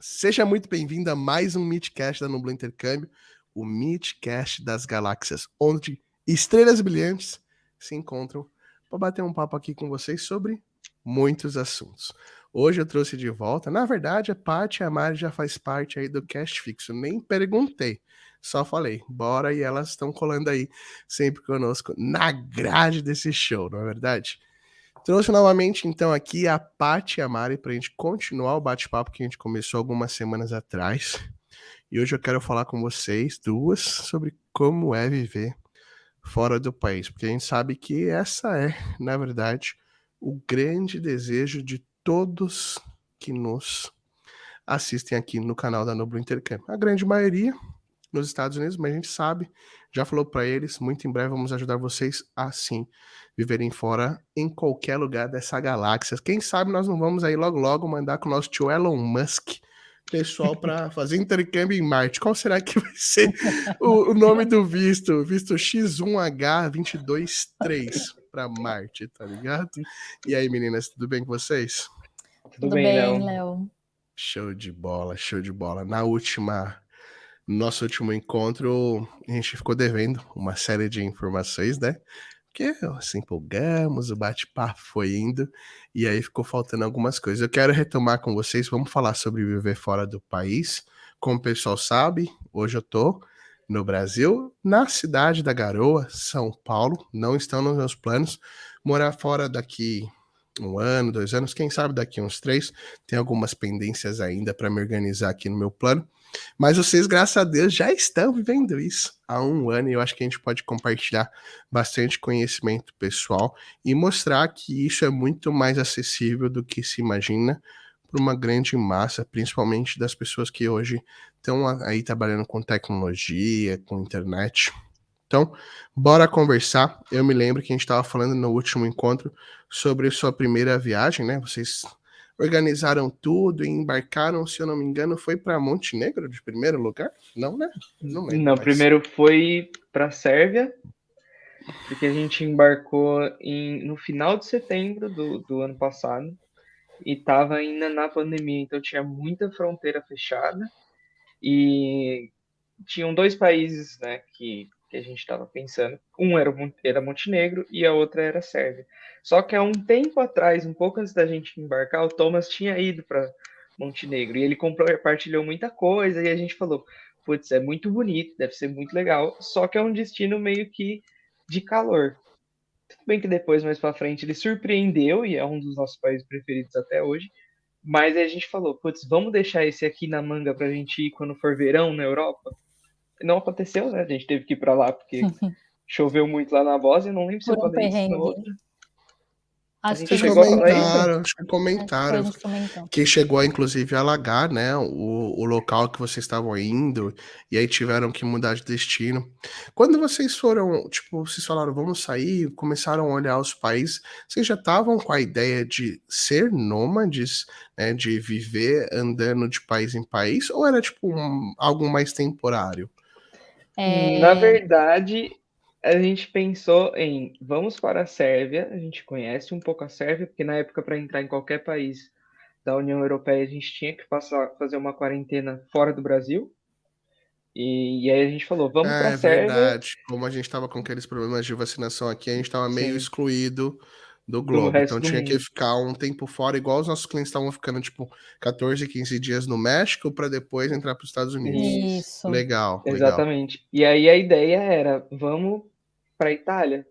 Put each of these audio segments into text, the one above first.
Seja muito bem-vindo a mais um Meetcast da Nubla Intercâmbio, o Meetcast das Galáxias, onde estrelas brilhantes se encontram para bater um papo aqui com vocês sobre muitos assuntos. Hoje eu trouxe de volta, na verdade a Paty e a Mari já faz parte aí do cast fixo, nem perguntei, só falei, bora, e elas estão colando aí sempre conosco na grade desse show, não é verdade? Trouxe novamente, então, aqui a Paty e a Mari para a gente continuar o bate-papo que a gente começou algumas semanas atrás. E hoje eu quero falar com vocês duas sobre como é viver fora do país, porque a gente sabe que essa é, na verdade, o grande desejo de todos que nos assistem aqui no canal da Nublo Intercâmbio. A grande maioria nos Estados Unidos, mas a gente sabe, já falou para eles, muito em breve vamos ajudar vocês a sim viverem fora em qualquer lugar dessa galáxia. Quem sabe nós não vamos aí logo mandar com o nosso tio Elon Musk pessoal para fazer intercâmbio em Marte. Qual será que vai ser o nome do visto? Visto X1H223 para Marte, tá ligado? E aí, meninas, tudo bem com vocês? Tudo bem, Léo? Show de bola, show de bola. No nosso último encontro, a gente ficou devendo uma série de informações, né? Porque se empolgamos, o bate-papo foi indo, e aí ficou faltando algumas coisas. Eu quero retomar com vocês, vamos falar sobre viver fora do país. Como o pessoal sabe, hoje eu tô no Brasil, na cidade da Garoa, São Paulo. Não estão nos meus planos. Morar fora daqui 1 ano, 2 anos, quem sabe daqui uns 3. Tem algumas pendências ainda para me organizar aqui no meu plano. Mas vocês, graças a Deus, já estão vivendo isso há 1 ano e eu acho que a gente pode compartilhar bastante conhecimento pessoal e mostrar que isso é muito mais acessível do que se imagina para uma grande massa, principalmente das pessoas que hoje estão aí trabalhando com tecnologia, com internet. Então, bora conversar. Eu me lembro que a gente estava falando no último encontro sobre sua primeira viagem, né? Vocês organizaram tudo e embarcaram, se eu não me engano, foi para Montenegro de primeiro lugar? Não, né? Não lembro Não, mais. primeiro foi para a Sérvia, porque a gente embarcou no final de setembro do ano passado e estava ainda na pandemia, então tinha muita fronteira fechada e tinham dois países, né, que a gente estava pensando. Um era Montenegro e a outra era a Sérvia. Só que há um tempo atrás, um pouco antes da gente embarcar, o Thomas tinha ido para Montenegro e ele compartilhou muita coisa e a gente falou, putz, é muito bonito, deve ser muito legal, só que é um destino meio que de calor. Tudo bem que depois, mais para frente, ele surpreendeu e é um dos nossos países preferidos até hoje, mas aí a gente falou, putz, vamos deixar esse aqui na manga para a gente ir quando for verão na Europa? Não aconteceu, né? A gente teve que ir para lá porque choveu muito lá na Bósnia, não lembro se eu Por um falei isso na perrengue. outra. A Acho gente que Vocês chegou a falar isso? comentaram, acho que foi, a comentaram gente comentou. que chegou a, inclusive, a alagar, né, o local que vocês estavam indo, e aí tiveram que mudar de destino. Quando vocês foram, tipo, vocês falaram, vamos sair, começaram a olhar os países, vocês já estavam com a ideia de ser nômades, né, de viver andando de país em país, ou era, tipo, algo mais temporário? Na verdade, a gente pensou em vamos para a Sérvia, a gente conhece um pouco a Sérvia, porque na época para entrar em qualquer país da União Europeia a gente tinha que fazer uma quarentena fora do Brasil. E aí a gente falou, vamos para a É Sérvia, verdade. Como a gente estava com aqueles problemas de vacinação aqui, a gente estava meio sim, excluído do do globo. Então resto do tinha que mundo. ficar um tempo fora, igual os nossos clientes estavam ficando, tipo, 14, 15 dias no México para depois entrar para os Estados Unidos. Isso. Legal, legal. Exatamente. E aí a ideia era, vamos para a Itália,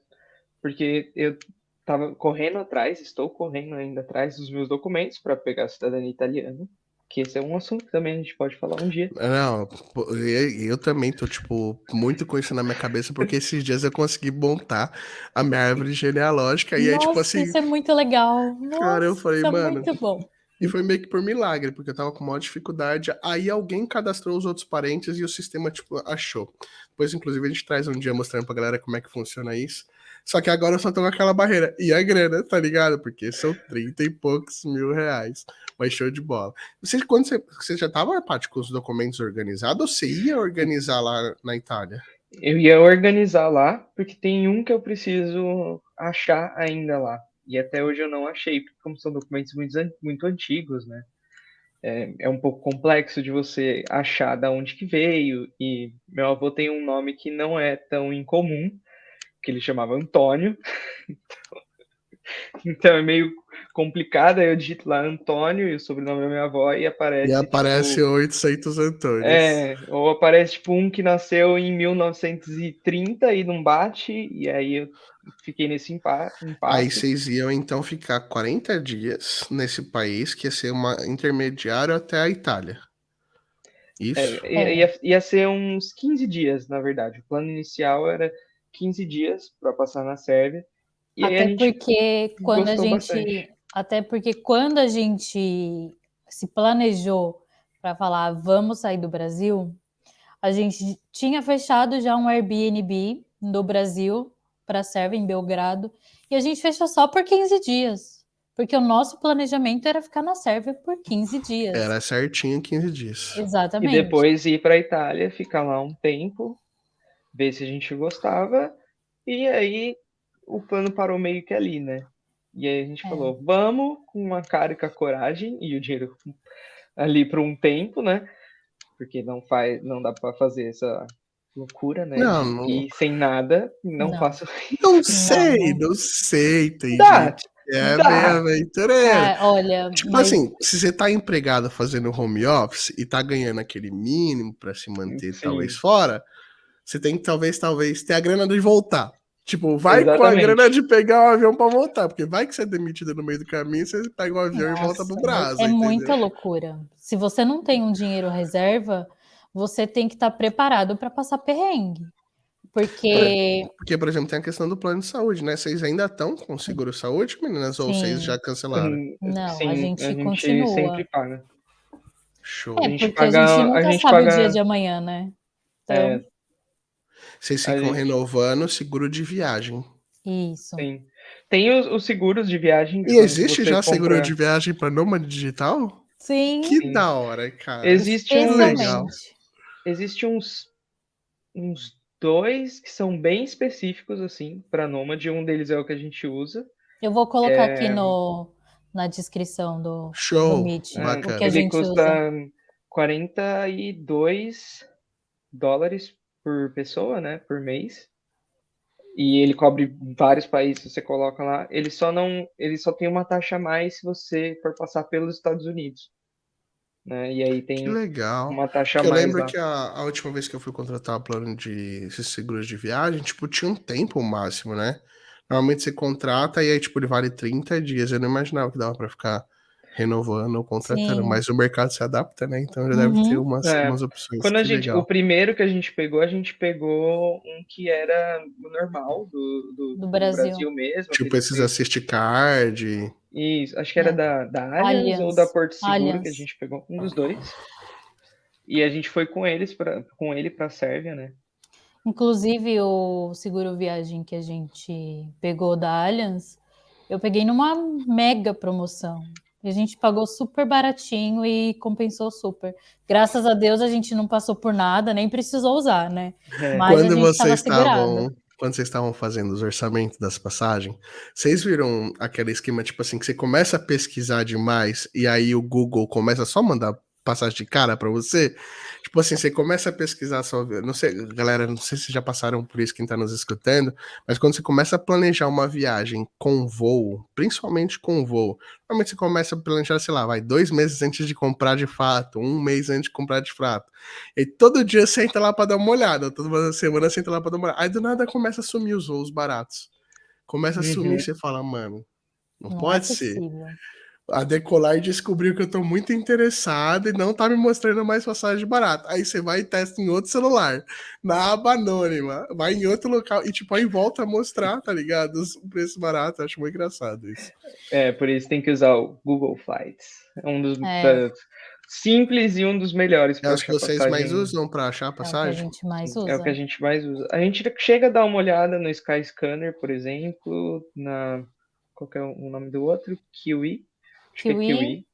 porque eu estava correndo atrás, estou correndo ainda atrás dos meus documentos para pegar a cidadania italiana, que esse é um assunto que também a gente pode falar um dia. Não, pô, eu também tô, tipo, muito com isso na minha cabeça, porque esses dias eu consegui montar a minha árvore genealógica, e aí, tipo Nossa, assim, isso é muito legal. cara, eu Nossa, falei, isso é mano. muito bom. E foi meio que por milagre, porque eu tava com maior dificuldade. Aí alguém cadastrou os outros parentes e o sistema, tipo, achou. Depois, inclusive, a gente traz um dia mostrando pra galera como é que funciona isso. Só que agora eu só tô com aquela barreira. E a grana, tá ligado? Porque são 30 e poucos mil reais. Mas show de bola. Você já tava, Paty, com os documentos organizados ou você ia organizar lá na Itália? Eu ia organizar lá, porque tem um que eu preciso achar ainda lá. E até hoje eu não achei, porque como são documentos muito antigos, né? é um pouco complexo de você achar da onde que veio, e meu avô tem um nome que não é tão incomum, que ele chamava Antônio, então é meio complicado, aí eu digito lá Antônio e o sobrenome da minha avó e E aparece, aparece tipo, 800 Antônios. ou aparece, tipo, um que nasceu em 1930 e não bate, e aí eu fiquei nesse Aí impasse. vocês iam então ficar 40 dias nesse país, que ia ser uma intermediário até a Itália. Isso? É. Ia ser uns 15 dias, na verdade. O plano inicial era 15 dias para passar na Sérvia. E aí a Até gente porque quando a gostou bastante. gente, até porque quando a gente se planejou para falar vamos sair do Brasil, a gente tinha fechado já um Airbnb no Brasil para a Sérvia, em Belgrado, e a gente fechou só por 15 dias, porque o nosso planejamento era ficar na Sérvia por 15 dias. Era certinho 15 dias. E Exatamente. depois ir para a Itália, ficar lá um tempo, ver se a gente gostava. E aí o plano parou meio que ali, né? E aí a gente É. falou, vamos com uma cara e com a coragem e o dinheiro ali por um tempo, né? Porque não dá para fazer essa loucura, né? Não, De não, ir sem nada, não Não, faço não isso. não, sei, não. não sei, tem Dá, gente que é meio dá. aventureiro. Olha, Tipo mas assim, se você tá empregado fazendo home office e tá ganhando aquele mínimo pra se manter talvez Sim, fora, você tem que talvez ter a grana de voltar. Tipo, vai com a grana exatamente. de pegar um avião pra voltar, porque vai que você é demitido no meio do caminho, você pega um avião e volta pro nossa, mas é Brasa, muita entendeu? loucura. Se você não tem um dinheiro reserva, você tem que estar preparado para passar perrengue. Porque, Porque, por exemplo, tem a questão do plano de saúde, né? Vocês ainda estão com seguro-saúde, meninas, ou vocês já sim, cancelaram? não, a Sim, a gente gente continua. sempre paga. É, Show. porque a gente A nunca gente sabe o dia de paga, amanhã, né? Então, é, Vocês a ficam gente renovando seguro de viagem. isso. tem. Tem os seguros de viagem E quando existe você já seguro de compra. viagem para nômade digital? Sim, Que Sim. da hora, cara. Existe Que uns, legal. especialmente. existe uns dois que são bem específicos assim para Nômade. Um deles é o que a gente usa. Eu vou colocar aqui no, na descrição do Show. Meet o que a Bacana. Ele gente custa usa. US$ 42 por pessoa, né, por mês. E ele cobre vários países, você coloca lá. Ele só tem uma taxa a mais se você for passar pelos Estados Unidos, né? E aí Que tem legal. uma taxa a Porque eu mais lembro lá. que a última vez que eu fui contratar plano de esses seguros de viagem, tipo, tinha um tempo máximo, né? Normalmente você contrata e aí, tipo, ele vale 30 dias. Eu não imaginava que dava pra ficar renovando ou contratando, Sim. mas o mercado se adapta, né? Então já deve ter Uhum. É, umas opções. quando Que o legal. primeiro que a gente pegou um que era o normal Do do Brasil. Brasil mesmo, Tipo, aquele esses preço. assist card. Isso, acho que era É. da Allianz ou da Allianz. Porto Seguro que a Allianz. gente pegou, um dos dois. E a gente foi com ele para Sérvia, né? Inclusive, o seguro viagem que a gente pegou da Allianz, eu peguei numa mega promoção. E a gente pagou super baratinho e compensou super. Graças a Deus a gente não passou por nada, nem precisou usar, né? É. Mas a gente estava segurado. Quando vocês estavam fazendo os orçamentos das passagens, vocês viram aquele esquema, tipo assim, que você começa a pesquisar demais e aí o Google começa só a mandar passagem de cara pra você? Tipo assim, você começa a pesquisar só, não sei, galera, não sei se já passaram por isso quem tá nos escutando, mas quando você começa a planejar uma viagem com voo, principalmente com voo, normalmente você começa a planejar, sei lá, vai 2 meses antes de comprar de fato, 1 mês antes de comprar de fato. E todo dia você entra lá pra dar uma olhada, toda semana você entra lá pra dar uma olhada. Aí do nada começa a sumir os voos baratos. Começa a sumir e Uhum. você fala, mano, não Não é pode ser. possível. A Decolar descobriu que eu tô muito interessado e não tá me mostrando mais passagem barata. Aí você vai e testa em outro celular, na aba anônima, vai em outro local e tipo, aí volta a mostrar, tá ligado? O preço barato. Eu acho muito engraçado isso. É, por isso tem que usar o Google Flights. É um dos É, simples e um dos melhores É para os que achar vocês mais passagem. usam pra achar é o que a passagem? gente mais É o que a usa. gente mais usa. A gente chega a dar uma olhada no Skyscanner, por exemplo, qual que é o nome do outro? Kiwi. Acho que é Kiwi. Kiwi.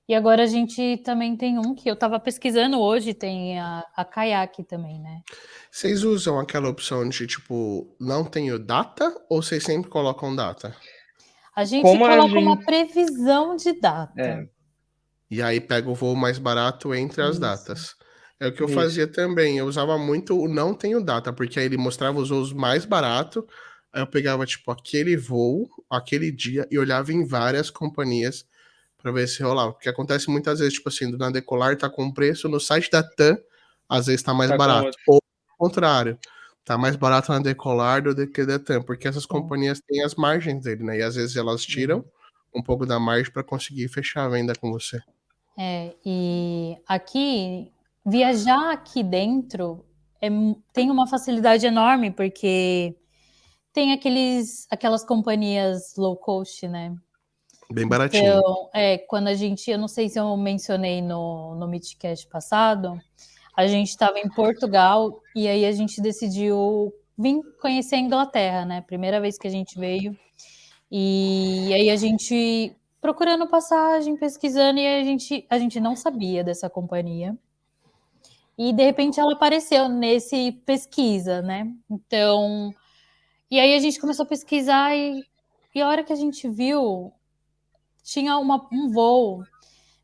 E agora a gente também tem um que eu estava pesquisando hoje, tem a Kayak também, né? Vocês usam aquela opção de, tipo, não tenho data ou vocês sempre colocam data? A gente Como a coloca uma gente. previsão de data. É, E aí pega o voo mais barato entre as Isso. datas. É o que eu Isso. fazia também. Eu usava muito o não tenho data, porque aí ele mostrava os voos mais baratos. Aí eu pegava, tipo, aquele voo, aquele dia, e olhava em várias companhias para ver se rolava. Porque acontece muitas vezes, tipo assim, do na Decolar tá com preço, no site da TAM, às vezes tá mais Tá com barato. outro. Ou ao contrário, tá mais barato na Decolar do que da TAM, porque essas Sim. companhias têm as margens dele, né? E às vezes elas tiram um pouco da margem para conseguir fechar a venda com você. E aqui, viajar aqui dentro tem uma facilidade enorme, porque tem aquelas companhias low cost, né? Bem baratinho. Então, quando eu não sei se eu mencionei no Meetcast passado, a gente estava em Portugal e aí a gente decidiu vir conhecer a Inglaterra, né? Primeira vez que a gente veio. E aí a gente procurando passagem, pesquisando, e a gente não sabia dessa companhia. E de repente ela apareceu nesse pesquisa, né? Então, e aí a gente começou a pesquisar e a hora que a gente viu, tinha um voo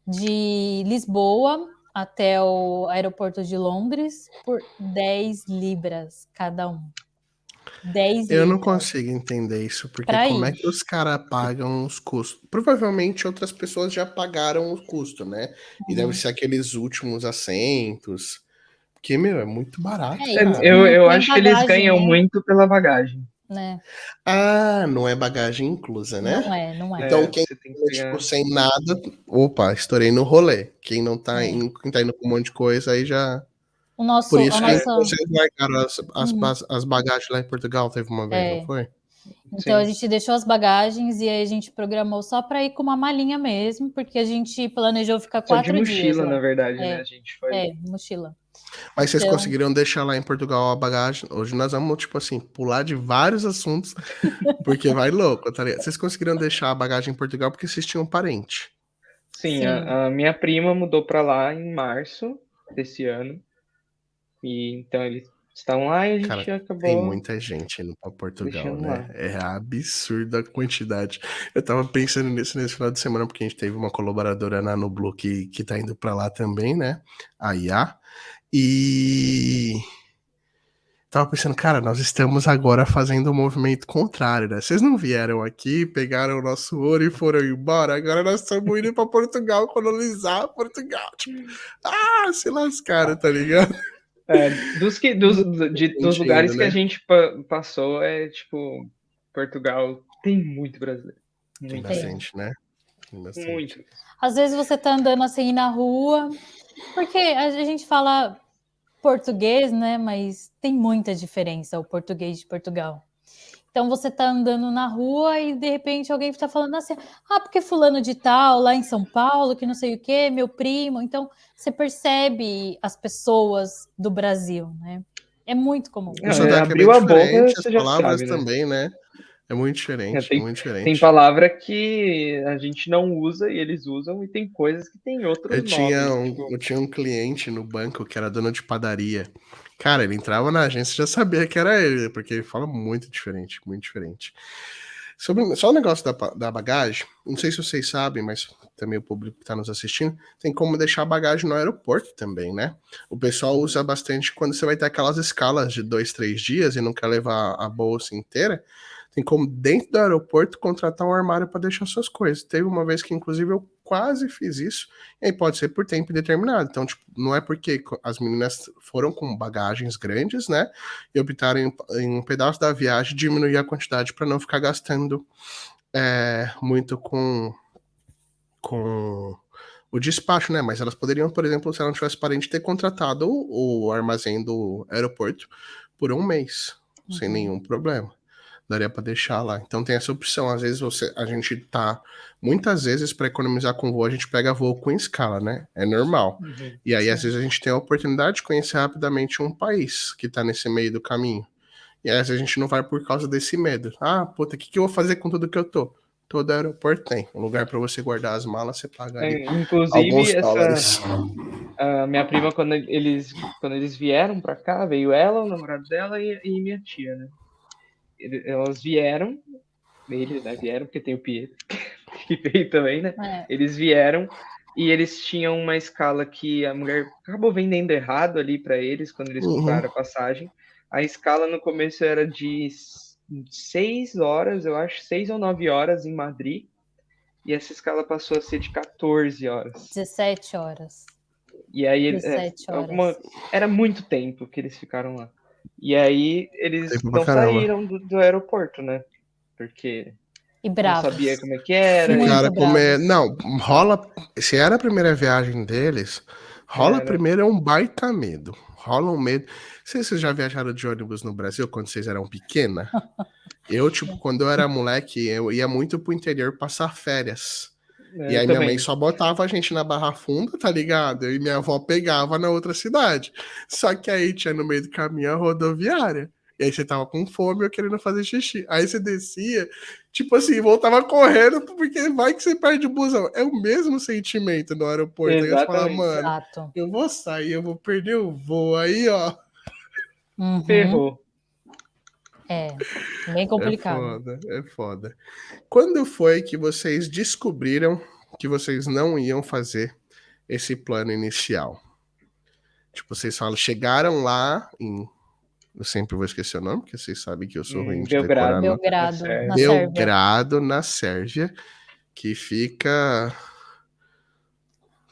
de Lisboa até o aeroporto de Londres por 10 libras cada um. 10 Eu não libras consigo entender isso, porque para como é ir. que os caras pagam os custos? Provavelmente outras pessoas já pagaram o custo, né? E deve ser aqueles últimos assentos. Porque, meu, é muito barato, E cara. não Eu tem acho que eles bagagem, ganham né? muito pela bagagem. Ah, não é bagagem inclusa, né? Não é. Então quem Você tem que tá, tipo, pegar. sem nada, opa, estourei no rolê. Quem não tá É. indo, quem tá indo com um monte de coisa, aí já. O Por nosso, a isso que nossa. vocês largaram Uhum. as bagagens lá em Portugal, teve uma vez, não foi? Então a Sim. gente deixou as bagagens e aí a gente programou só para ir com uma malinha mesmo, porque a gente planejou ficar Só de 4 dias mochila, lá. na verdade, né? A gente foi. Mochila. Mas vocês Então, conseguiram deixar lá em Portugal a bagagem. Hoje nós vamos, tipo assim, pular de vários assuntos, porque vai louco, tá ligado? Vocês conseguiram deixar a bagagem em Portugal porque vocês tinham um parente. Sim, sim. a minha prima mudou pra lá em março desse ano. E então eles estavam lá e a Cara, gente tem acabou muita gente indo pra Portugal, deixando né? lá. É absurda a quantidade. Eu tava pensando nisso nesse final de semana, porque a gente teve uma colaboradora na Nublu que tá indo pra lá também, né? A IA. E tava pensando, cara, nós estamos agora fazendo o movimento contrário, né? Vocês não vieram aqui, pegaram o nosso ouro e foram embora. Agora nós estamos indo pra Portugal, colonizar Portugal. Tipo, se lascaram, tá ligado? Dos Gente indo, lugares que a né? gente passou, tipo, Portugal tem muito brasileiro. Tem Muito, Tem. bastante, né? Tem bastante. muito. Às vezes você tá andando assim na rua, porque a gente fala português, né? Mas tem muita diferença o português de Portugal. Então você tá andando na rua e de repente alguém tá falando assim: porque fulano de tal, lá em São Paulo, que não sei o quê, meu primo. Então você percebe as pessoas do Brasil, né? É muito comum. O Não, sotaque é bem abriu a boca, diferente, as você já palavras sabe, né? também, né? É muito diferente, é Tem, muito tem diferente. palavra que a gente não usa e eles usam, e tem coisas que tem outros nomes. Tipo, Eu tinha um cliente no banco que era dono de padaria. Cara, ele entrava na agência e já sabia que era ele, porque ele fala muito diferente, muito diferente. Só o negócio da bagagem, não sei se vocês sabem, mas também o público que está nos assistindo, tem como deixar a bagagem no aeroporto também, né? O pessoal usa bastante quando você vai ter aquelas escalas de 2, 3 dias e não quer levar a bolsa inteira. Tem como, dentro do aeroporto, contratar um armário para deixar suas coisas. Teve uma vez que, inclusive, eu quase fiz isso, e aí pode ser por tempo indeterminado. Então, tipo, não é porque as meninas foram com bagagens grandes, né? E optaram em um pedaço da viagem diminuir a quantidade para não ficar gastando muito com o despacho, né? Mas elas poderiam, por exemplo, se ela não tivesse parente, ter contratado o armazém do aeroporto por um mês, sem nenhum problema. Daria para deixar lá. Então tem essa opção. Às vezes a gente tá. Muitas vezes, para economizar com voo, a gente pega voo com escala, né? É normal. E aí, às vezes, a gente tem a oportunidade de conhecer rapidamente um país que tá nesse meio do caminho. E aí, às vezes, a gente não vai por causa desse medo. Puta, o que eu vou fazer com tudo que eu tô? Todo aeroporto tem. Um lugar para você guardar as malas, você paga ali inclusive, alguns dólares. a minha prima, quando eles vieram pra cá, veio ela, o namorado dela e minha tia, né? Elas vieram, eles, né, vieram, porque tem o Pietro, que veio também, né? Eles vieram E eles tinham uma escala que a mulher acabou vendendo errado ali para eles quando eles compraram a passagem. A escala no começo era de 6 horas, eu acho, 6 ou 9 horas em Madrid. E essa escala passou a ser de 14 horas. 17 horas. E aí 17 horas. era muito tempo que eles ficaram lá. E aí eles Tempo pra não caramba. saíram do aeroporto, né? Porque E não bravos. sabia como é que era. Muito Cara, bravos. não, rola. Se era a primeira viagem deles, rola Era. primeiro um baita medo. Rola um medo. Vocês já viajaram de ônibus no Brasil quando vocês eram pequena? Eu, tipo, quando eu era moleque, eu ia muito pro interior passar férias. E aí minha mãe só botava a gente na Barra Funda, tá ligado? E minha avó pegava na outra cidade. Só que aí tinha no meio do caminho a rodoviária. E aí você tava com fome ou querendo fazer xixi. Aí você descia, tipo assim, voltava correndo, porque vai que você perde o busão. É o mesmo sentimento no aeroporto. Aí você fala, mano, Exato. eu vou sair, eu vou perder o voo. Aí, ó. Ferrou. Bem complicado. É foda. Quando foi que vocês descobriram que vocês não iam fazer esse plano inicial? Tipo, vocês falam, chegaram lá em... Eu sempre vou esquecer o nome, porque vocês sabem que eu sou ruim de decorar. Belgrado, na Sérvia. Belgrado, na Sérvia, que fica...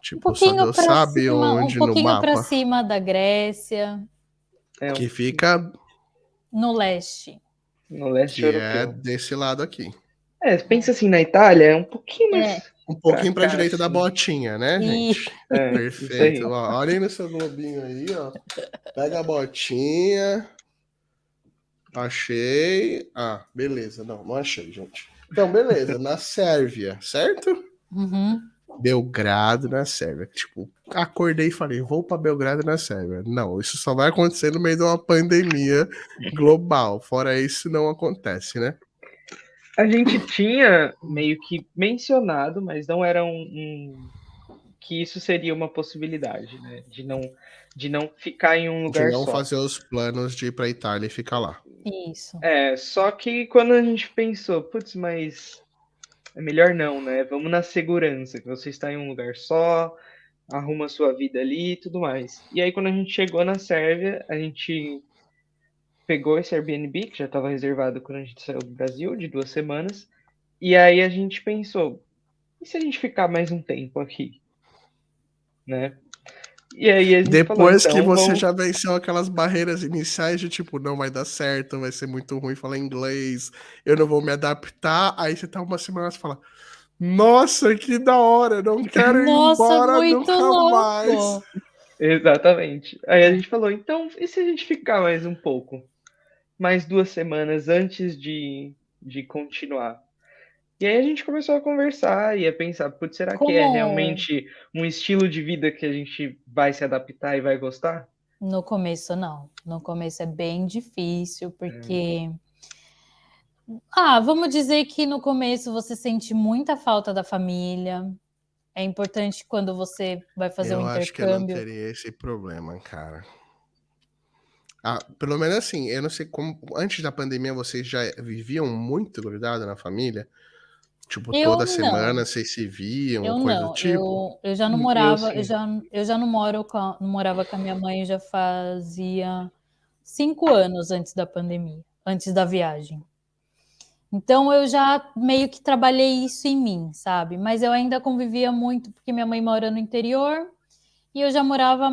Tipo, só Deus sabe onde no mapa. Um pouquinho pra cima da Grécia. Que fica... No leste. No leste europeu. Que é desse lado aqui. Pensa assim, na Itália, é um pouquinho mais... Um pouquinho pra direita da botinha, né, gente? Perfeito. Ó, olhem no seu globinho aí, ó. Pega a botinha. Achei. Ah, beleza. Não achei, gente. Então, beleza. Na Sérvia, certo? Belgrado, na Sérvia. Tipo, acordei e falei, vou pra Belgrado, na Sérvia. Não, isso só vai acontecer no meio de uma pandemia global. Fora isso, não acontece, né? A gente tinha meio que mencionado, mas não era que isso seria uma possibilidade, né? De não ficar em um lugar só. De não fazer os planos de ir pra Itália e ficar lá. Isso. Só que quando a gente pensou, putz, mas é melhor não, né? Vamos na segurança, que você está em um lugar só, arruma a sua vida ali e tudo mais. E aí quando a gente chegou na Sérvia, a gente pegou esse Airbnb, que já estava reservado quando a gente saiu do Brasil, de 2 semanas, e aí a gente pensou, e se a gente ficar mais um tempo aqui? Né? E aí a gente Depois falou, que você já venceu aquelas barreiras iniciais de tipo, não vai dar certo, vai ser muito ruim falar inglês, eu não vou me adaptar, aí você tá uma semana e fala, nossa, que da hora, não quero ir embora nunca mais. Exatamente. Aí a gente falou, então, e se a gente ficar mais um pouco? Mais 2 semanas antes de continuar? E aí a gente começou a conversar e a pensar, putz, será que é realmente um estilo de vida que a gente vai se adaptar e vai gostar? No começo, não. No começo é bem difícil, porque... vamos dizer que no começo você sente muita falta da família. É importante quando você vai fazer um intercâmbio. Eu acho que eu não teria esse problema, cara. Pelo menos assim, eu não sei como... Antes da pandemia, vocês já viviam muito grudados na família? Tipo, toda semana vocês se viam, coisa do tipo? Eu já não morava, eu já não morava com a minha mãe já fazia 5 anos antes da pandemia, antes da viagem. Então eu já meio que trabalhei isso em mim, sabe? Mas eu ainda convivia muito, porque minha mãe mora no interior e eu já morava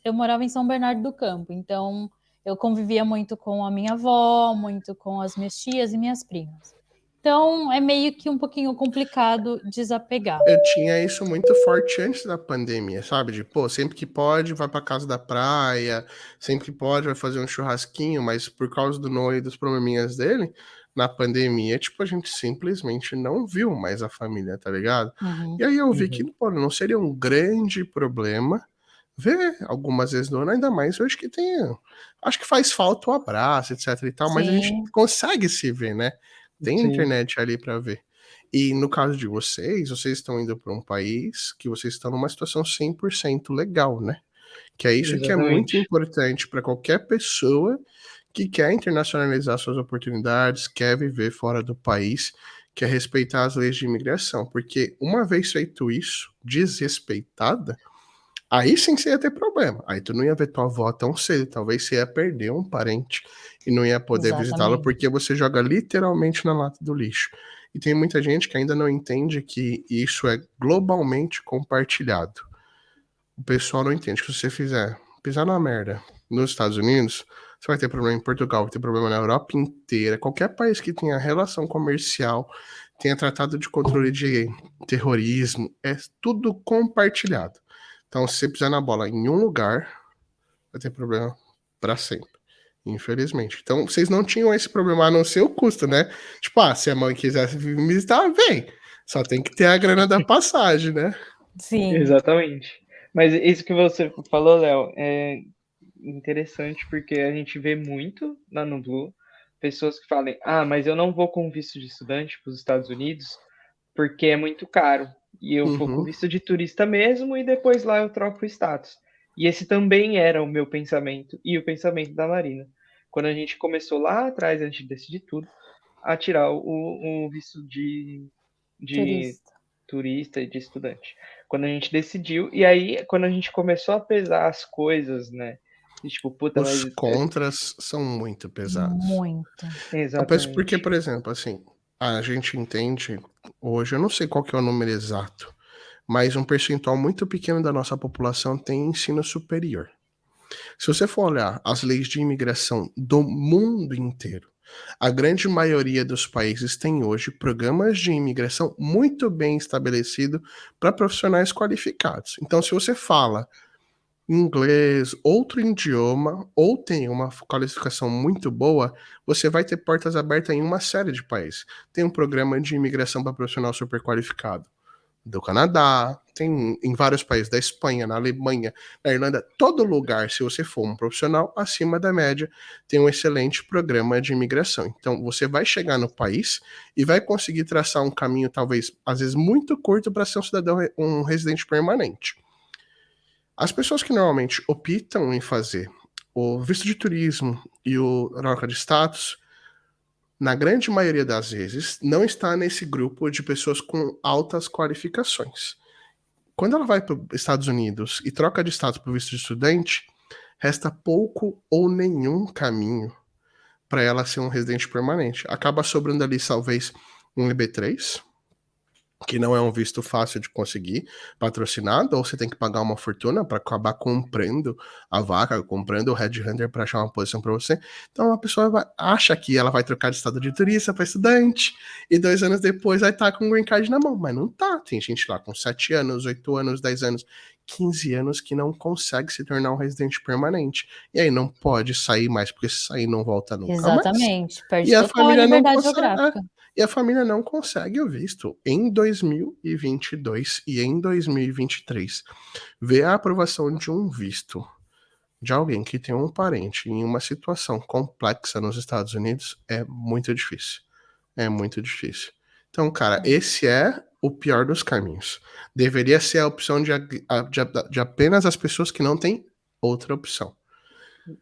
eu morava em São Bernardo do Campo, então eu convivia muito com a minha avó, muito com as minhas tias e minhas primas. Então, é meio que um pouquinho complicado desapegar. Eu tinha isso muito forte antes da pandemia, sabe? De, sempre que pode, vai pra casa da praia, sempre que pode, vai fazer um churrasquinho, mas por causa do Noah e dos probleminhas dele, na pandemia, tipo, a gente simplesmente não viu mais a família, tá ligado? E aí eu vi que, não seria um grande problema ver algumas vezes no ano, ainda mais hoje que tem... Acho que faz falta o abraço, etc e tal, mas a gente consegue se ver, né? Tem internet ali para ver. E no caso de vocês estão indo para um país que vocês estão numa situação 100% legal, né? Que é isso que é muito importante para qualquer pessoa que quer internacionalizar suas oportunidades, quer viver fora do país, que é respeitar as leis de imigração, porque uma vez feito isso, desrespeitada, aí sim você ia ter problema. Aí tu não ia ver tua avó tão cedo, talvez você ia perder um parente e não ia poder visitá-la Exatamente. porque você joga literalmente na lata do lixo. E tem muita gente que ainda não entende que isso é globalmente compartilhado. O pessoal não entende que se você fizer pisar na merda nos Estados Unidos, você vai ter problema em Portugal, vai ter problema na Europa inteira. Qualquer país que tenha relação comercial, tenha tratado de controle de terrorismo, é tudo compartilhado. Então, se você pisar na bola em um lugar, vai ter problema para sempre. Infelizmente. Então, vocês não tinham esse problema a não ser o custo, né? Tipo, se a mãe quisesse me visitar, vem. Só tem que ter a grana da passagem, né? Sim. Exatamente. Mas isso que você falou, Léo, é interessante porque a gente vê muito lá no Blue pessoas que falam: mas eu não vou com visto de estudante para os Estados Unidos porque é muito caro. E eu vou com visto de turista mesmo e depois lá eu troco o status. E esse também era o meu pensamento e o pensamento da Marina. Quando a gente começou lá atrás, antes de decidir tudo, a tirar o visto de turista e de estudante. Quando a gente decidiu, e aí quando a gente começou a pesar as coisas, né? E, tipo, puta, Os mas. contras são muito pesados. Muito. Eu penso porque, Exatamente. por exemplo, assim, a gente entende hoje, eu não sei qual que é o número exato, mas um percentual muito pequeno da nossa população tem ensino superior. Se você for olhar as leis de imigração do mundo inteiro, a grande maioria dos países tem hoje programas de imigração muito bem estabelecidos para profissionais qualificados. Então, se você fala inglês, outro idioma, ou tem uma qualificação muito boa, você vai ter portas abertas em uma série de países. Tem um programa de imigração para profissional super qualificado do Canadá, tem em vários países da Espanha, na Alemanha, na Irlanda, todo lugar, se você for um profissional acima da média, tem um excelente programa de imigração. Então, você vai chegar no país e vai conseguir traçar um caminho, talvez, às vezes, muito curto para ser um cidadão, um residente permanente. As pessoas que normalmente optam em fazer o visto de turismo e o troca de status, na grande maioria das vezes, não está nesse grupo de pessoas com altas qualificações. Quando ela vai para os Estados Unidos e troca de status para o visto de estudante, resta pouco ou nenhum caminho para ela ser um residente permanente. Acaba sobrando ali, talvez, um EB3, que não é um visto fácil de conseguir patrocinado, ou você tem que pagar uma fortuna para acabar comprando a vaca, comprando o headhunter para achar uma posição para você. Então a pessoa acha que ela vai trocar de estado de turista para estudante, e 2 anos depois vai estar com o green card na mão, mas não tá. Tem gente lá com 7 anos, 8 anos, 10 anos, 15 anos que não consegue se tornar um residente permanente. E aí não pode sair mais, porque se sair não volta nunca mais. Exatamente. Perde E a total a família não liberdade consegue. geográfica. E a família não consegue o visto. Em 2022 e em 2023, ver a aprovação de um visto de alguém que tem um parente em uma situação complexa nos Estados Unidos é muito difícil. É muito difícil. Então, cara, esse é o pior dos caminhos. Deveria ser a opção de apenas as pessoas que não têm outra opção.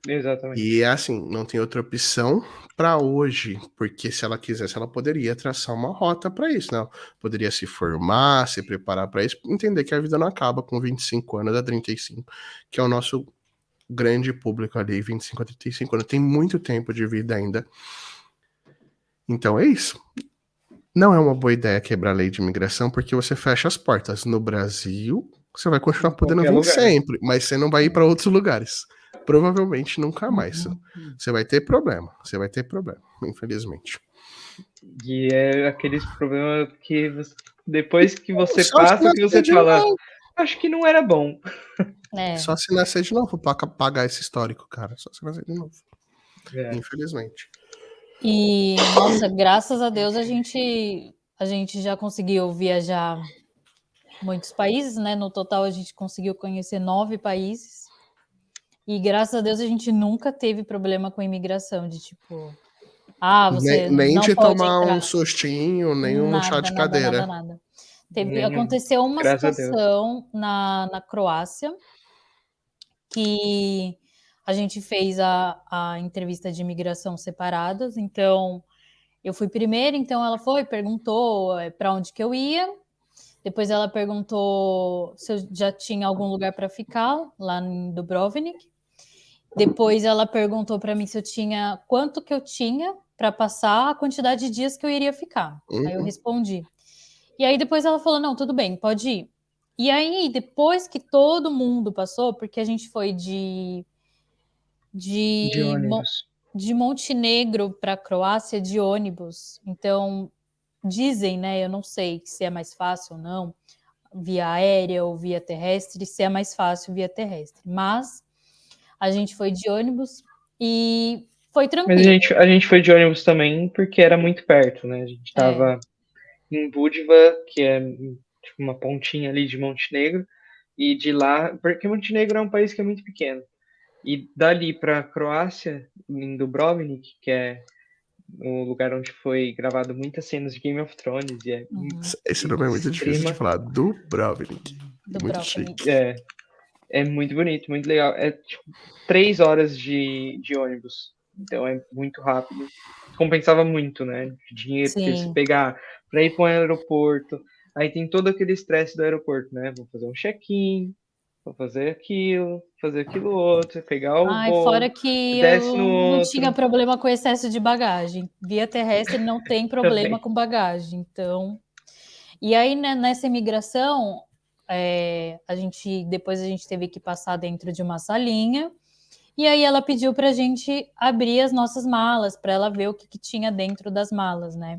Exatamente. E é assim, não tem outra opção para hoje, porque se ela quisesse, ela poderia traçar uma rota para isso, né? Poderia se formar, se preparar para isso, entender que a vida não acaba com 25 anos a 35, que é o nosso grande público ali, 25 a 35 anos, tem muito tempo de vida ainda. Então é isso. Não é uma boa ideia quebrar a lei de imigração, porque você fecha as portas. No Brasil, você vai continuar podendo vir lugar. sempre, mas você não vai ir para outros lugares. Provavelmente nunca mais. Você vai ter problema. Você vai ter problema, infelizmente. E é aqueles problemas que depois que você Só passa, que você de fala, novo. acho que não era bom. Só se nascer de novo para pagar esse histórico, cara. Só se nascer de novo. É. Infelizmente. E, nossa, graças a Deus a gente já conseguiu viajar muitos países, né? No total a gente conseguiu conhecer 9 países. E graças a Deus a gente nunca teve problema com imigração, de tipo, você Nem não de pode tomar entrar. um sustinho, nem um chá Nada, de nada, nada, cadeira. nada. Nenhum. Aconteceu uma Graças a Deus. situação na Croácia que a gente fez a entrevista de imigração separadas, então Eu fui primeiro, então ela perguntou para onde que eu ia. Depois ela perguntou se eu já tinha algum lugar para ficar lá em Dubrovnik. Depois ela perguntou para mim se eu tinha quanto que eu tinha para passar a quantidade de dias que eu iria ficar. Aí eu respondi. E aí depois ela falou: não, tudo bem, pode ir. E aí, depois que todo mundo passou, porque a gente foi De de ônibus. Montenegro para a Croácia de ônibus. Então, dizem, né? Eu não sei se é mais fácil ou não, via aérea ou via terrestre, se é mais fácil via terrestre. Mas a gente foi de ônibus e foi Mas tranquilo. a gente foi de ônibus também porque era muito perto, né? A gente tava em Budva, que é tipo uma pontinha ali de Montenegro, e de lá, porque Montenegro é um país que é muito pequeno. E dali para Croácia, em Dubrovnik, que é o lugar onde foi gravado muitas cenas de Game of Thrones, e é Esse nome é muito difícil de extrema, falar. Dubrovnik. Muito chique. Dubrovnik. é muito bonito, muito legal. É tipo 3 horas de ônibus, então é muito rápido. Compensava muito, né? De dinheiro que você Sim. pegar para ir para um aeroporto. Aí tem todo aquele estresse do aeroporto, né? Vou fazer um check-in, vou fazer aquilo outro, pegar o Ai, voo, fora que desce no eu não tinha outro. problema com excesso de bagagem. Via terrestre não tem problema Também. com bagagem. Então, e aí né, nessa imigração, depois a gente teve que passar dentro de uma salinha. E aí ela pediu para a gente abrir as nossas malas, para ela ver o que tinha dentro das malas, né?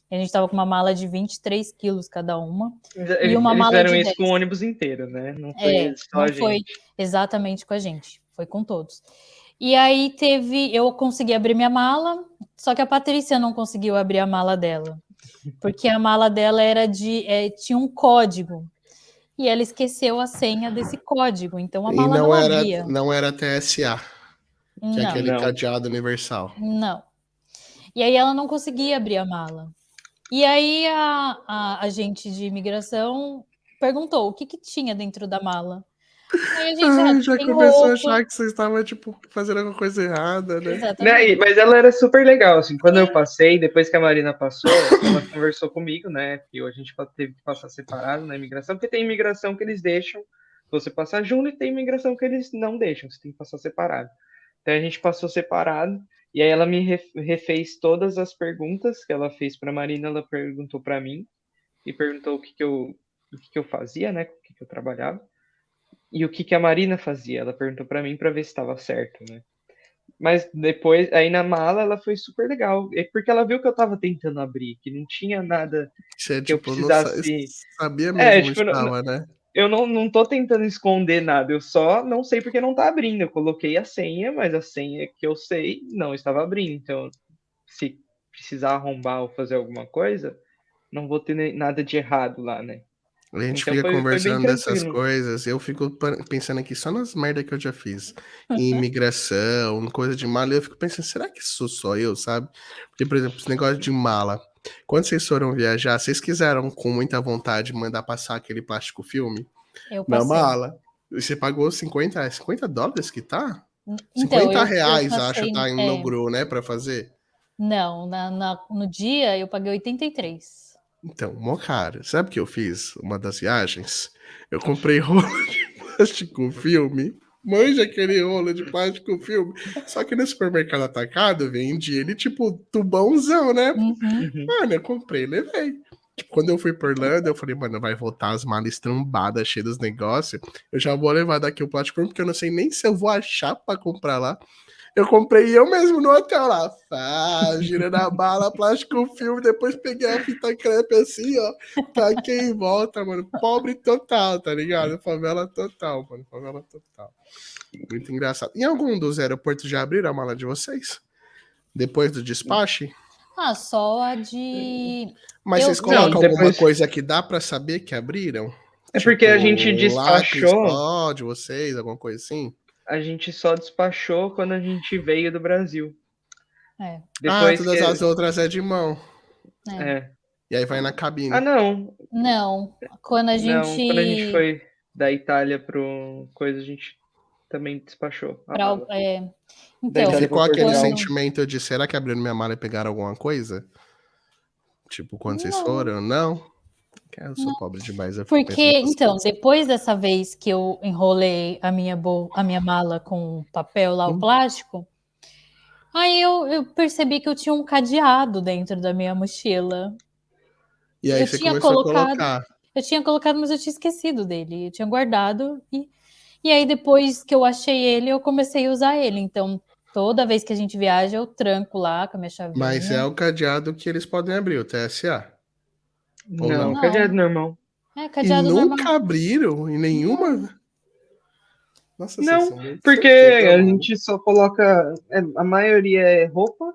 E a gente estava com uma mala de 23 quilos cada uma. E uma Eles mala fizeram de isso 10. com o ônibus inteiro, né? Não foi só Não a foi gente. exatamente com a gente, foi com todos. E aí eu consegui abrir minha mala, só que a Patrícia não conseguiu abrir a mala dela, porque a mala dela tinha um código. E ela esqueceu a senha desse código, então a E mala não abria. não era TSA, que é Não, aquele Não. cadeado universal. não. E aí ela não conseguia abrir a mala. E aí a gente de imigração perguntou o que tinha dentro da mala. Aí a gente Ai, já tem começou a roupa. achar que você estava, tipo, fazendo alguma coisa errada, né? Né, Exatamente. mas ela era super legal, assim, quando eu passei, depois que a Marina passou, ela conversou comigo, né, que a gente teve que passar separado na imigração, porque tem imigração que eles deixam você passar junto e tem imigração que eles não deixam, você tem que passar separado. Então a gente passou separado, e aí ela me refez todas as perguntas que ela fez para a Marina, ela perguntou para mim, e perguntou o que eu fazia, né, com o que eu trabalhava, e o que a Marina fazia, ela perguntou para mim para ver se estava certo, né. Mas depois, aí na mala, ela foi super legal. É porque ela viu que eu tava tentando abrir, que não tinha nada Você, que eu tipo, não precisasse. sabia mesmo onde Tipo, estava, né? eu não tô tentando esconder nada, eu só não sei porque não tá abrindo. Eu coloquei a senha, mas a senha que eu sei não estava abrindo. Então, se precisar arrombar ou fazer alguma coisa, não vou ter nada de errado lá, né? A gente Então fica foi bem conversando dessas tranquilo. coisas, eu fico pensando aqui só nas merdas que eu já fiz. Em imigração, coisa de mala, e eu fico pensando, será que sou só eu, sabe? Porque, por exemplo, esse negócio de mala. Quando vocês foram viajar, vocês quiseram com muita vontade mandar passar aquele plástico filme Eu na passei. mala? E você pagou $50 dólares que tá? Então, 50 eu reais, acho, passei. tá no Gru, né, pra fazer? Não, no dia eu paguei 83. Então, mó caro. Sabe o que eu fiz? Uma das viagens? Eu comprei rolo de plástico filme. Manja aquele rolo de plástico filme. Só que no supermercado atacado vende ele tipo tubãozão, né? Uhum. Uhum. Mano, eu comprei e levei. Tipo, quando eu fui por Orlando, eu falei, mano, vai voltar as malas estrambadas, cheias dos negócios. Eu já vou levar daqui o plástico filme, porque eu não sei nem se eu vou achar pra comprar lá. Eu comprei eu mesmo no hotel lá. Gira na bala, plástico filme, depois peguei a fita crepe assim, ó. Taquei em volta, mano. Pobre total, tá ligado? Favela total, mano. Favela total. Muito engraçado. Em algum dos aeroportos já abriram a mala de vocês? Depois do despache? Só a de. Mas vocês Não, colocam alguma depois. coisa que dá pra saber que abriram? É porque Tipo, a gente um lápis despachou. só de vocês, alguma coisa assim? A gente só despachou quando a gente veio do Brasil. É. Depois Todas que. as outras é de mão. É. E aí vai na Ah, cabine. não. Não, quando a Não. Quando a gente gente. foi da Itália pro coisa, a gente também despachou a mala. Da E Então, Itália ficou para aquele Portugal. quando. sentimento de será que abriram minha mala e pegaram alguma coisa? Tipo, quando vocês foram? Não? Eu sou pobre demais, eu fico pensando Porque, nessas então, coisas. depois dessa vez que eu enrolei a minha mala com papel lá, o plástico, aí eu percebi que eu tinha um cadeado dentro da minha mochila. E aí Eu você tinha começou a colocado, colocar. mas eu tinha esquecido dele. Eu tinha guardado e aí depois que eu achei ele, eu comecei a usar ele. Então, toda vez que a gente viaja, eu tranco lá com a minha Mas chavinha. é o cadeado que eles podem abrir, o TSA. Ou Não, não? cadeado Não, normal. é E cadeado normal. nunca abriram em nenhuma. Nossa, vocês Não, são muito porque sortudos, a mano. gente só coloca. A maioria é roupa,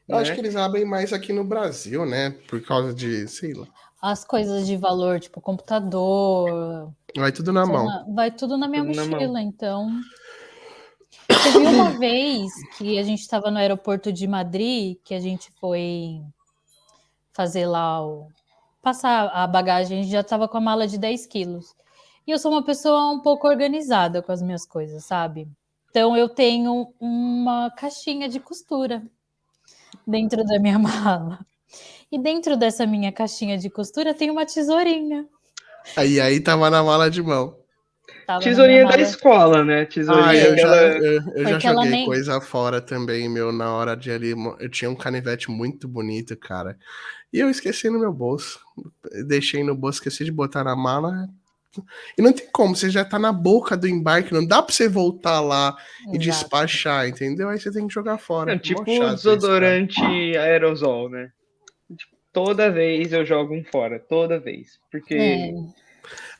Eu acho que né? eles abrem mais aqui no Brasil, né? Por causa de, sei lá. As coisas de valor, tipo computador, Vai tudo na sei mão. lá, vai tudo na minha Tudo na mão. mochila. Então, teve uma vez que a gente estava no aeroporto de Madrid, que a gente foi fazer lá passar a bagagem, a gente já estava com a mala de 10 quilos. E eu sou uma pessoa um pouco organizada com as minhas coisas, sabe? Então eu tenho uma caixinha de costura dentro da minha mala. E dentro dessa minha caixinha de costura tem uma tesourinha. Aí tava na mala de mão. Tava na minha Tesourinha da mala. escola, né? Ah, Tesourinha É, aquela. eu já porque ela joguei nem. coisa fora também, meu, na hora de ali. Eu tinha um canivete muito bonito, cara. E eu esqueci no meu bolso. Deixei no bolso, esqueci de botar na mala. E não tem como, você já tá na boca do embarque, não dá pra você voltar lá e Exato. despachar, entendeu? Aí você tem que jogar É fora. Mó tipo chato isso, cara. desodorante aerosol, né? Tipo, toda vez eu jogo um fora, toda vez. É, Porque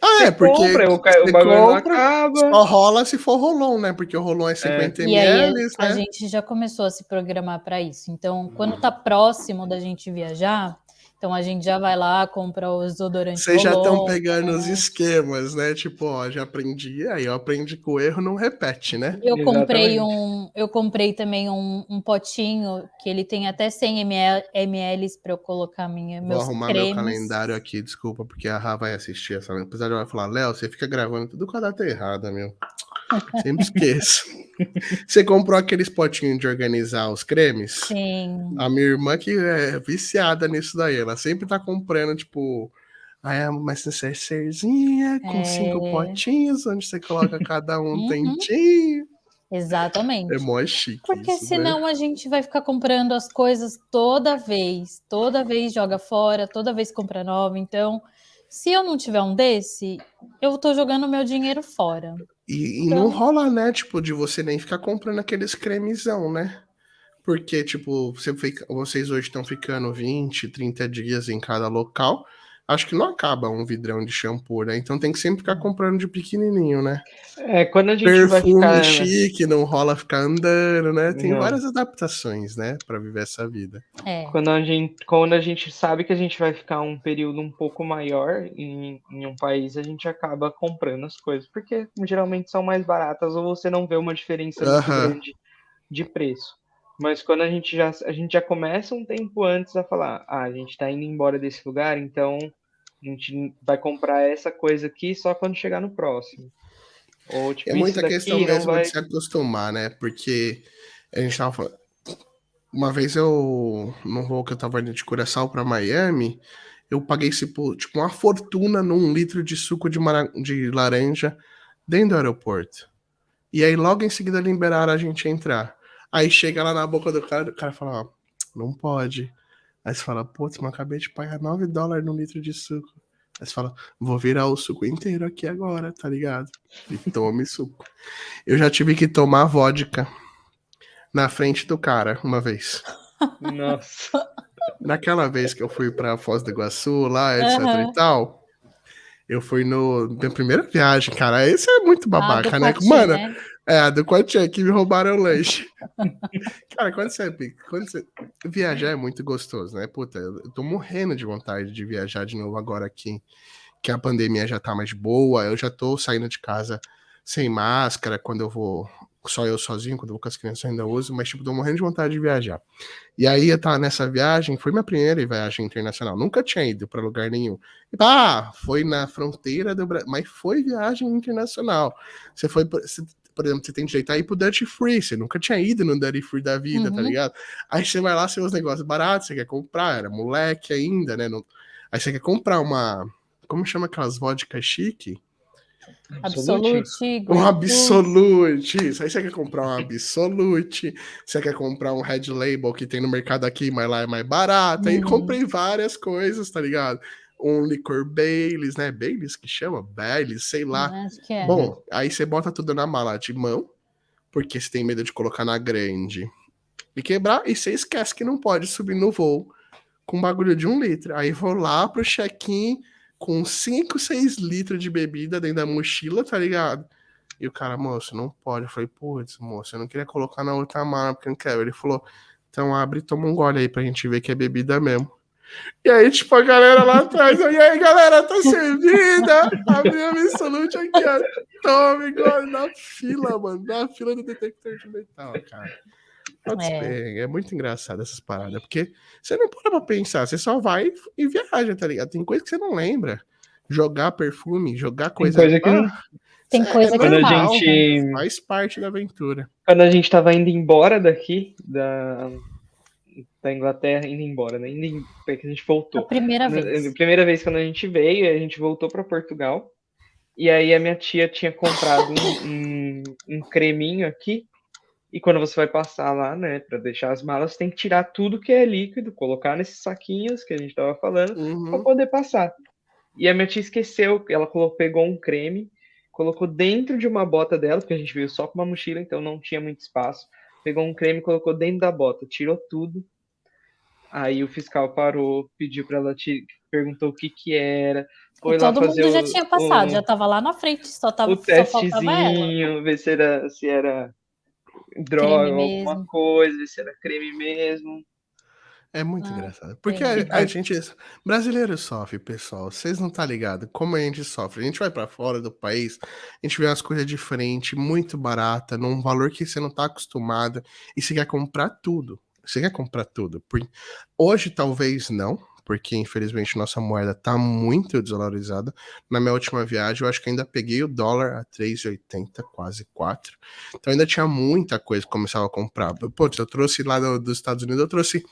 Ah, você é, porque compra, o você bagulho não compra, acaba. só rola se for rolon, né? Porque o rolon é É, 50 e aí ml, a né? gente já começou a se programar para isso. Então, quando tá próximo da gente viajar, então a gente já vai lá, compra o desodorante Vocês já estão Rolon. pegando os esquemas, né? Tipo, ó, já aprendi, aí eu aprendi com o erro, não repete, né? exatamente. Eu comprei também um potinho que ele tem até 100 ml para eu colocar Vou meus arrumar meu cremes. calendário aqui, desculpa, porque a Rá vai assistir essa. Apesar de ela falar, Léo, você fica gravando tudo com a data errada, meu. Sempre esqueço. Você comprou aqueles potinhos de organizar os cremes? Sim, A minha irmã que é viciada nisso daí, ela sempre tá comprando, tipo, aí é uma necessairezinha com 5 é, potinhos, onde você coloca cada um uhum, dentinho. É exatamente. mó chique Porque isso, né? senão a gente vai ficar comprando as coisas toda vez joga fora, toda vez compra nova. Então, se eu não tiver um desse, eu tô jogando meu dinheiro fora. E não Então, rola, né, tipo, de você nem ficar comprando aqueles cremezão, né? Porque, tipo, vocês hoje estão ficando 20, 30 dias em cada local. Acho que não acaba um vidrão de shampoo, né? Então tem que sempre ficar comprando de pequenininho, né? É, quando a gente vai Perfume ficar. chique, não rola ficar andando, né? Tem Não. várias adaptações, né, pra viver essa vida. é. Quando a gente sabe que a gente vai ficar um período um pouco maior em um país, a gente acaba comprando as coisas, porque geralmente são mais baratas ou você não vê uma diferença muito Aham. grande de preço. Mas quando a gente já começa um tempo antes a falar, a gente está indo embora desse lugar, então a gente vai comprar essa coisa aqui só quando chegar no próximo. Ou É tipo, isso muita questão daqui não mesmo de vai. se acostumar, né? Porque a gente tava falando. Uma vez eu, num voo que eu tava indo de Curaçao pra Miami, eu paguei tipo uma fortuna num litro de suco de laranja dentro do aeroporto. E aí logo em seguida liberaram a gente entrar. Aí chega lá na boca do cara, o cara fala, ó, não pode. Aí você fala, putz, mas acabei de pagar $9 no litro de suco. Aí você fala, vou virar o suco inteiro aqui agora, tá ligado? E tome suco. Eu já tive que tomar vodka na frente do cara uma vez. Nossa. Naquela vez que eu fui pra Foz do Iguaçu, lá, etc e Aham. tal, eu fui no minha primeira viagem, cara. Esse é muito Ah, do babaca, né? Quati, Mano, né? é, a do Quantia que me roubaram o lanche. Cara, quando você viajar é muito gostoso, né? Puta, eu tô morrendo de vontade de viajar de novo agora aqui, que a pandemia já tá mais boa, eu já tô saindo de casa sem máscara, quando eu vou só eu sozinho, quando eu vou com as crianças eu ainda uso, mas tipo, tô morrendo de vontade de viajar. E aí eu tava nessa viagem, foi minha primeira viagem internacional, nunca tinha ido pra lugar nenhum. Foi na fronteira do Brasil, mas foi viagem internacional. Você por exemplo, você tem direito a ir pro Duty Free, você nunca tinha ido no Duty Free da vida, tá ligado? Aí você vai lá, você vê os negócios baratos, você quer comprar, era moleque ainda, né? Aí você quer comprar uma, como chama aquelas vodka chique? Absolute. Um Absolute. Isso aí você quer comprar um Absolute, você quer comprar um Red Label que tem no mercado aqui, mas lá é mais barato. Aí comprei várias coisas, tá ligado? Um licor Baileys, né? Baileys que chama? Baileys, sei lá. Acho que é. Bom, aí você bota tudo na mala de mão, porque você tem medo de colocar na grande e quebrar, e você esquece que não pode subir no voo com um bagulho de 1 litro. Aí vou lá pro check-in com 5, 6 litros de bebida dentro da mochila, tá ligado? E o cara, moço, não pode. Eu falei, putz, moço, eu não queria colocar na outra mala, porque não quero. Ele falou, então abre e toma um gole aí pra gente ver que é bebida mesmo. E aí, tipo, a galera lá atrás, e aí, galera, tá servida? Abri a Absolute aqui, ó. Toma igual na fila, mano. Na fila do detector de metal, cara. É muito engraçado essas paradas, porque você não para pra pensar, você só vai e viaja, tá ligado? Tem coisa que você não lembra. Jogar perfume, jogar coisa... Tem coisa que não... Tem coisa que normal, gente... faz parte da aventura. Quando a gente tava indo embora daqui, da Inglaterra, indo embora, né? Porque a gente voltou. A primeira vez. A primeira vez quando a gente veio, a gente voltou pra Portugal. E aí a minha tia tinha comprado um creminho aqui. E quando você vai passar lá, né, pra deixar as malas, tem que tirar tudo que é líquido, colocar nesses saquinhos que a gente tava falando, pra poder passar. E a minha tia esqueceu, ela pegou um creme, colocou dentro de uma bota dela, porque a gente veio só com uma mochila, então não tinha muito espaço. Pegou um creme, colocou dentro da bota, tirou tudo. Aí o fiscal parou, pediu pra ela, perguntou o que que era. Foi lá todo fazer mundo já tinha passado, já tava lá na frente, só faltava testezinho, ver se era droga, alguma coisa, ver se era creme mesmo. É muito engraçado. Porque a gente... Brasileiro sofre, pessoal. Vocês não tá ligado como a gente sofre. A gente vai pra fora do país, a gente vê umas coisas diferentes, muito barata, num valor que você não tá acostumado, e você quer comprar tudo. Você quer comprar tudo. Hoje, talvez não, porque infelizmente nossa moeda tá muito desvalorizada. Na minha última viagem, eu acho que ainda peguei o dólar a 3,80, quase 4. Então ainda tinha muita coisa que eu começava a comprar. Putz, eu trouxe lá dos Estados Unidos, eu trouxe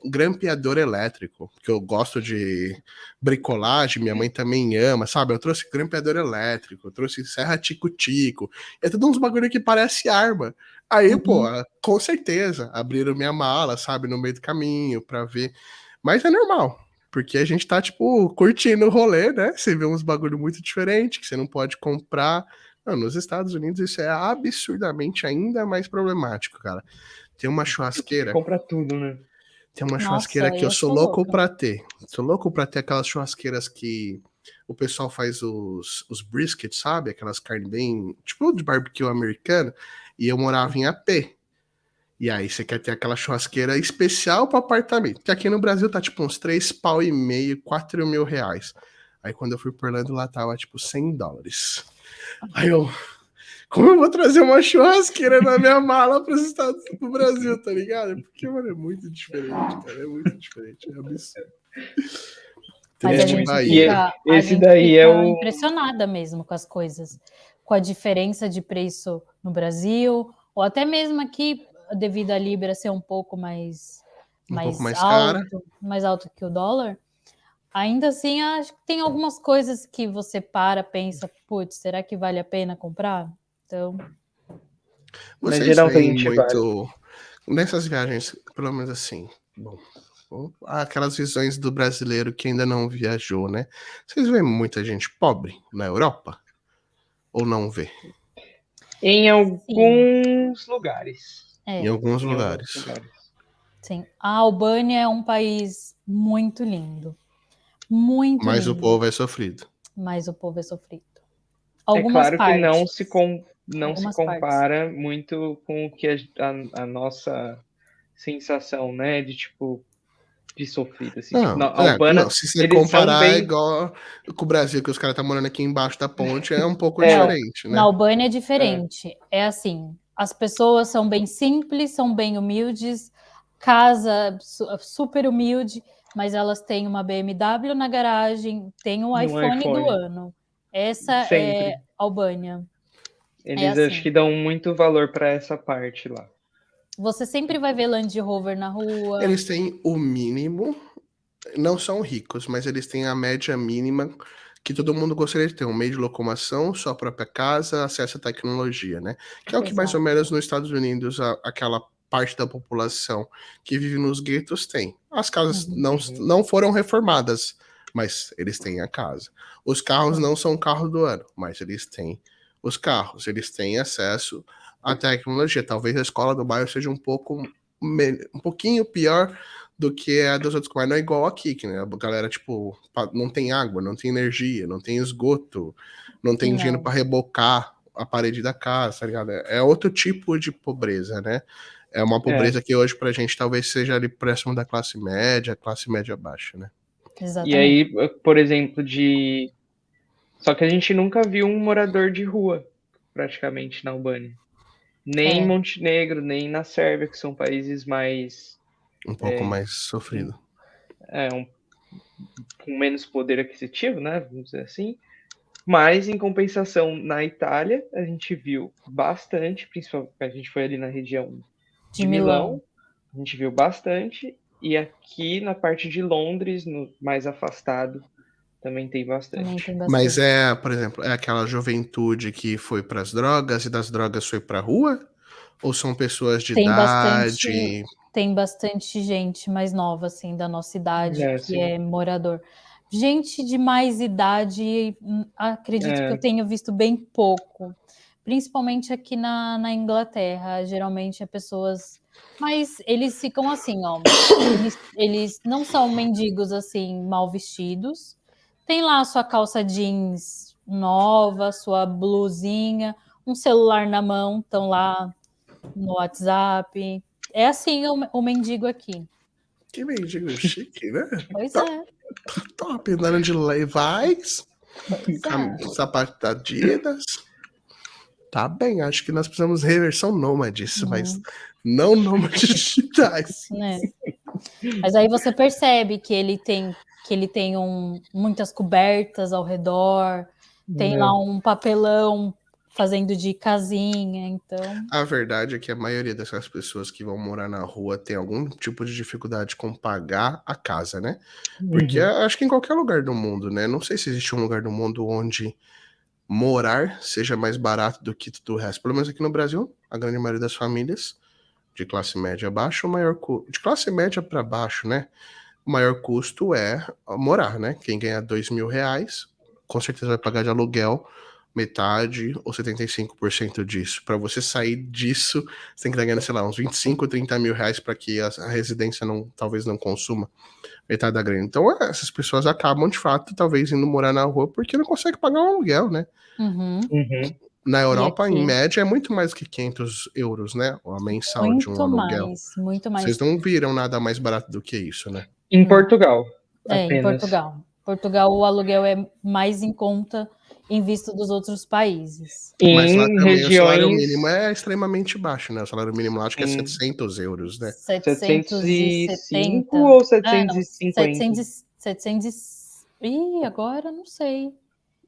grampeador elétrico, que eu gosto de bricolagem, minha mãe também ama, sabe? Eu trouxe grampeador elétrico, eu trouxe serra tico-tico. É tudo uns bagulho que parece arma. Aí, pô, com certeza, abriram minha mala, sabe, no meio do caminho, pra ver. Mas é normal, porque a gente tá, tipo, curtindo o rolê, né? Você vê uns bagulho muito diferente, que você não pode comprar. Não, nos Estados Unidos isso é absurdamente ainda mais problemático, cara. Tem uma churrasqueira... Compra tudo, né? Tem uma churrasqueira que eu sou louco pra ter. Sou louco pra ter aquelas churrasqueiras que o pessoal faz os briskets, sabe? Aquelas carnes bem... tipo de barbecue americano. E eu morava em AP. E aí você quer ter aquela churrasqueira especial para apartamento. Que aqui no Brasil tá tipo uns 3,5 pau, 4 mil reais. Aí quando eu fui por Orlando lá tava tipo $100. Aí eu... Como eu vou trazer uma churrasqueira na minha mala pro Brasil, tá ligado? Porque, mano, é muito diferente, cara. É muito diferente. É absurdo. Mas a gente esse daí fica é o... impressionada mesmo com as coisas. Com a diferença de preço no Brasil, ou até mesmo aqui, devido à Libra ser um pouco mais cara. mais alto que o dólar. Ainda assim, acho que tem algumas coisas que você pensa, putz, será que vale a pena comprar? Então... Vocês veem muito... Nessas viagens, pelo menos assim, bom, aquelas visões do brasileiro que ainda não viajou, né? Vocês veem muita gente pobre na Europa? Ou não vê? Em alguns lugares. Em alguns lugares. Sim. A Albânia é um país muito lindo. Muito Mas lindo. o povo é sofrido. Mas o povo é sofrido. Algumas partes. Que não se compara muito com o que a nossa sensação, né, de tipo de sofrido, assim. Não, tipo, na Albânia, não, se você comparar é igual com o Brasil, que os caras estão morando aqui embaixo da ponte, é um pouco diferente, né? Na Albânia é diferente. É assim, as pessoas são bem simples, são bem humildes, casa super humilde, mas elas têm uma BMW na garagem, têm um iPhone do ano. Essa é Albânia. Eles assim. acho que dão muito valor para essa parte lá. Você sempre vai ver Land Rover na rua. Eles têm o mínimo, não são ricos, mas eles têm a média mínima que todo mundo gostaria de ter, um meio de locomoção, sua própria casa, acesso à tecnologia, né? Que é o que mais ou Exato. menos nos Estados Unidos aquela parte da população que vive nos guetos tem. As casas não foram reformadas, mas eles têm a casa. Os carros não são o carro do ano, mas eles têm os carros. Eles têm acesso à tecnologia. Talvez a escola do bairro seja um pouquinho pior do que a dos outros, mas não é igual aqui, que né, a galera, tipo, não tem água, não tem energia, não tem esgoto, não tem dinheiro para rebocar a parede da casa, tá ligado? É outro tipo de pobreza, né? É uma pobreza que hoje pra gente talvez seja ali próximo da classe média baixa, né? Exatamente. E aí, por exemplo, só que a gente nunca viu um morador de rua, praticamente, na Albânia. Nem em Montenegro, nem na Sérvia, que são países mais... Um pouco mais sofrido. Com menos poder aquisitivo, né? Vamos dizer assim. Mas, em compensação, na Itália, a gente viu bastante, principalmente a gente foi ali na região de Milão, a gente viu bastante, e aqui na parte de Londres, mais afastado, também tem bastante. Mas por exemplo, é aquela juventude que foi para as drogas e das drogas foi para a rua? Ou são pessoas de idade? Tem bastante gente mais nova, assim, da nossa idade, que é morador. Gente de mais idade, acredito que eu tenho visto bem pouco. Principalmente aqui na Inglaterra. Geralmente é pessoas... Mas eles ficam assim, ó. Eles não são mendigos, assim, mal vestidos. Tem lá a sua calça jeans nova, sua blusinha, um celular na mão, estão lá no WhatsApp. É assim o mendigo aqui. Que mendigo chique, né? Pois é. Top, andando de Levi's, sapato da Adidas. Tá bem, acho que nós precisamos reversão nômades, mas não nômades digitais. Mas aí você percebe que ele tem muitas cobertas ao redor, tem lá um papelão fazendo de casinha, então... A verdade é que a maioria dessas pessoas que vão morar na rua tem algum tipo de dificuldade com pagar a casa, né? Porque acho que em qualquer lugar do mundo, né? Não sei se existe um lugar do mundo onde morar seja mais barato do que tudo o resto. Pelo menos aqui no Brasil, a grande maioria das famílias de classe média abaixo, de classe média para baixo, né? O maior custo é morar, né? Quem ganha R$2.000, com certeza vai pagar de aluguel metade ou 75% disso. Para você sair disso, você tem que estar ganhando, sei lá, uns 25, 30 mil reais para que a residência talvez não consuma metade da grana. Então, essas pessoas acabam, de fato, talvez indo morar na rua porque não conseguem pagar um aluguel, né? Na Europa, em média, é muito mais que 500 euros, né? A mensal de um aluguel. Muito mais. Vocês não viram nada mais barato do que isso, né? Em Portugal. Em Portugal. Portugal, o aluguel é mais em conta em vista dos outros países. Mas lá também o salário mínimo é extremamente baixo, né? O salário mínimo lá acho que é 700 euros, né? 705 ou 750? 700... Ih, agora não sei.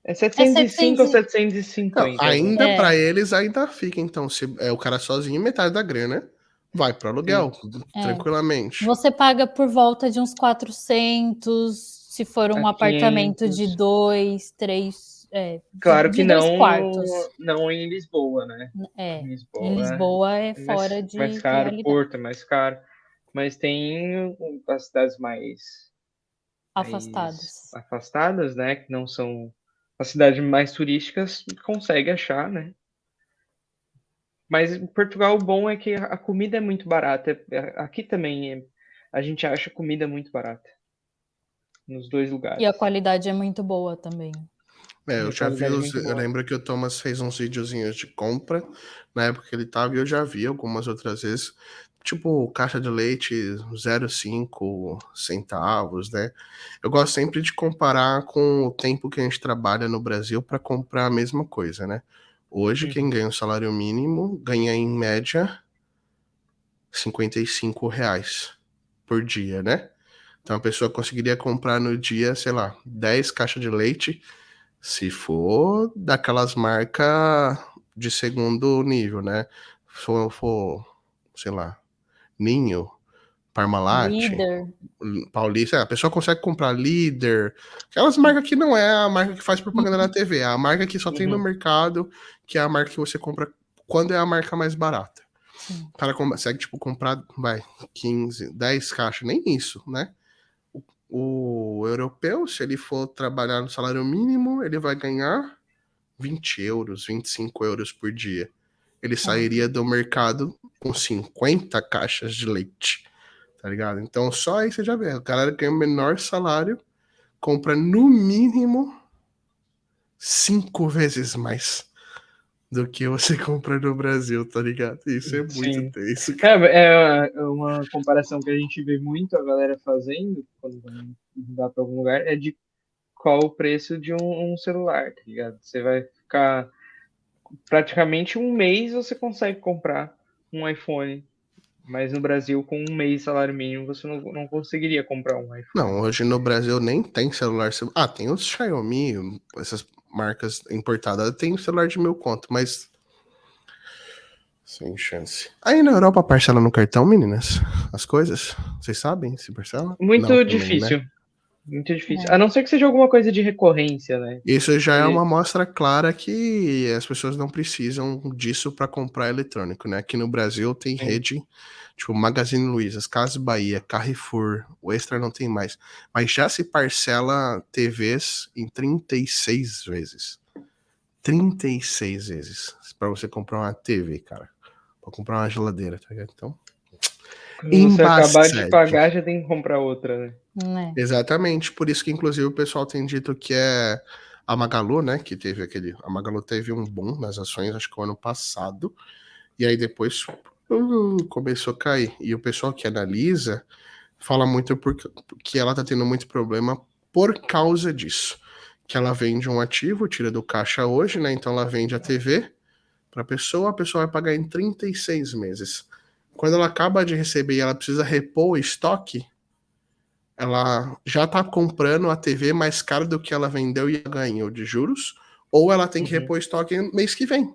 É 705 ou 750. Não, ainda para eles, ainda fica. Então, se é o cara sozinho, metade da grana vai para aluguel, tranquilamente. Você paga por volta de uns 400, se for um apartamento de 2, 3... claro que não em Lisboa, né? Em Lisboa é fora de mais caro, Porto é mais caro. Mas tem as cidades mais afastadas, né? Que não são as cidades mais turísticas, consegue achar, né? Mas em Portugal, o bom é que a comida é muito barata. Aqui também a gente acha comida muito barata. Nos dois lugares. E a qualidade é muito boa também. Eu já vi, eu lembro que o Thomas fez uns videozinhos de compra na época que ele tava, e eu já vi algumas outras vezes, tipo, caixa de leite 0,5 centavos, né? Eu gosto sempre de comparar com o tempo que a gente trabalha no Brasil para comprar a mesma coisa, né? Hoje, quem ganha o salário mínimo ganha, em média, R$55 por dia, né? Então a pessoa conseguiria comprar no dia, sei lá, 10 caixas de leite, se for daquelas marcas de segundo nível, né? For sei lá, Ninho, Parmalat, Líder. Paulista, a pessoa consegue comprar Líder, aquelas marcas que não é a marca que faz propaganda na TV, é a marca que só tem no mercado, que é a marca que você compra quando é a marca mais barata. Sim. O cara consegue, tipo, comprar, 15, 10 caixas, nem isso, né? O europeu, se ele for trabalhar no salário mínimo, ele vai ganhar 20 euros, 25 euros por dia. Ele sairia do mercado com 50 caixas de leite, tá ligado? Então, só aí você já vê. O cara ganha o menor salário, compra no mínimo 5 vezes mais do que você compra no Brasil, tá ligado? Isso é muito tenso. É uma comparação que a gente vê muito a galera fazendo quando vai mudar para algum lugar, é de qual o preço de um celular, tá ligado? Você vai ficar praticamente um mês você consegue comprar um iPhone, mas no Brasil, com um mês de salário mínimo, você não conseguiria comprar um iPhone. Não, hoje no Brasil nem tem celular. Tem os Xiaomi, essas marcas importadas, tem celular de 1.000 conto, mas sem chance. Aí na Europa parcela no cartão, meninas? As coisas? Vocês sabem se parcela? Muito Não, difícil. Também, né? Muito difícil. A não ser que seja alguma coisa de recorrência, né? Isso já é uma amostra clara que as pessoas não precisam disso para comprar eletrônico, né? Aqui no Brasil tem rede, tipo Magazine Luiza, Casas Bahia, Carrefour, o Extra não tem mais. Mas já se parcela TVs em 36 vezes. 36 vezes para você comprar uma TV, cara. Pra comprar uma geladeira, tá ligado? Então, quando você acabar de pagar, já tem que comprar outra, né? Exatamente, por isso que inclusive o pessoal tem dito que é a Magalu, né, que teve a Magalu teve um boom nas ações, acho que o ano passado, e aí depois começou a cair, e o pessoal que analisa fala muito porque ela tá tendo muito problema por causa disso, que ela vende um ativo, tira do caixa hoje, né, então ela vende a TV para a pessoa vai pagar em 36 meses. Quando ela acaba de receber e ela precisa repor o estoque, ela já está comprando a TV mais cara do que ela vendeu e ganhou de juros, ou ela tem que repor estoque no mês que vem.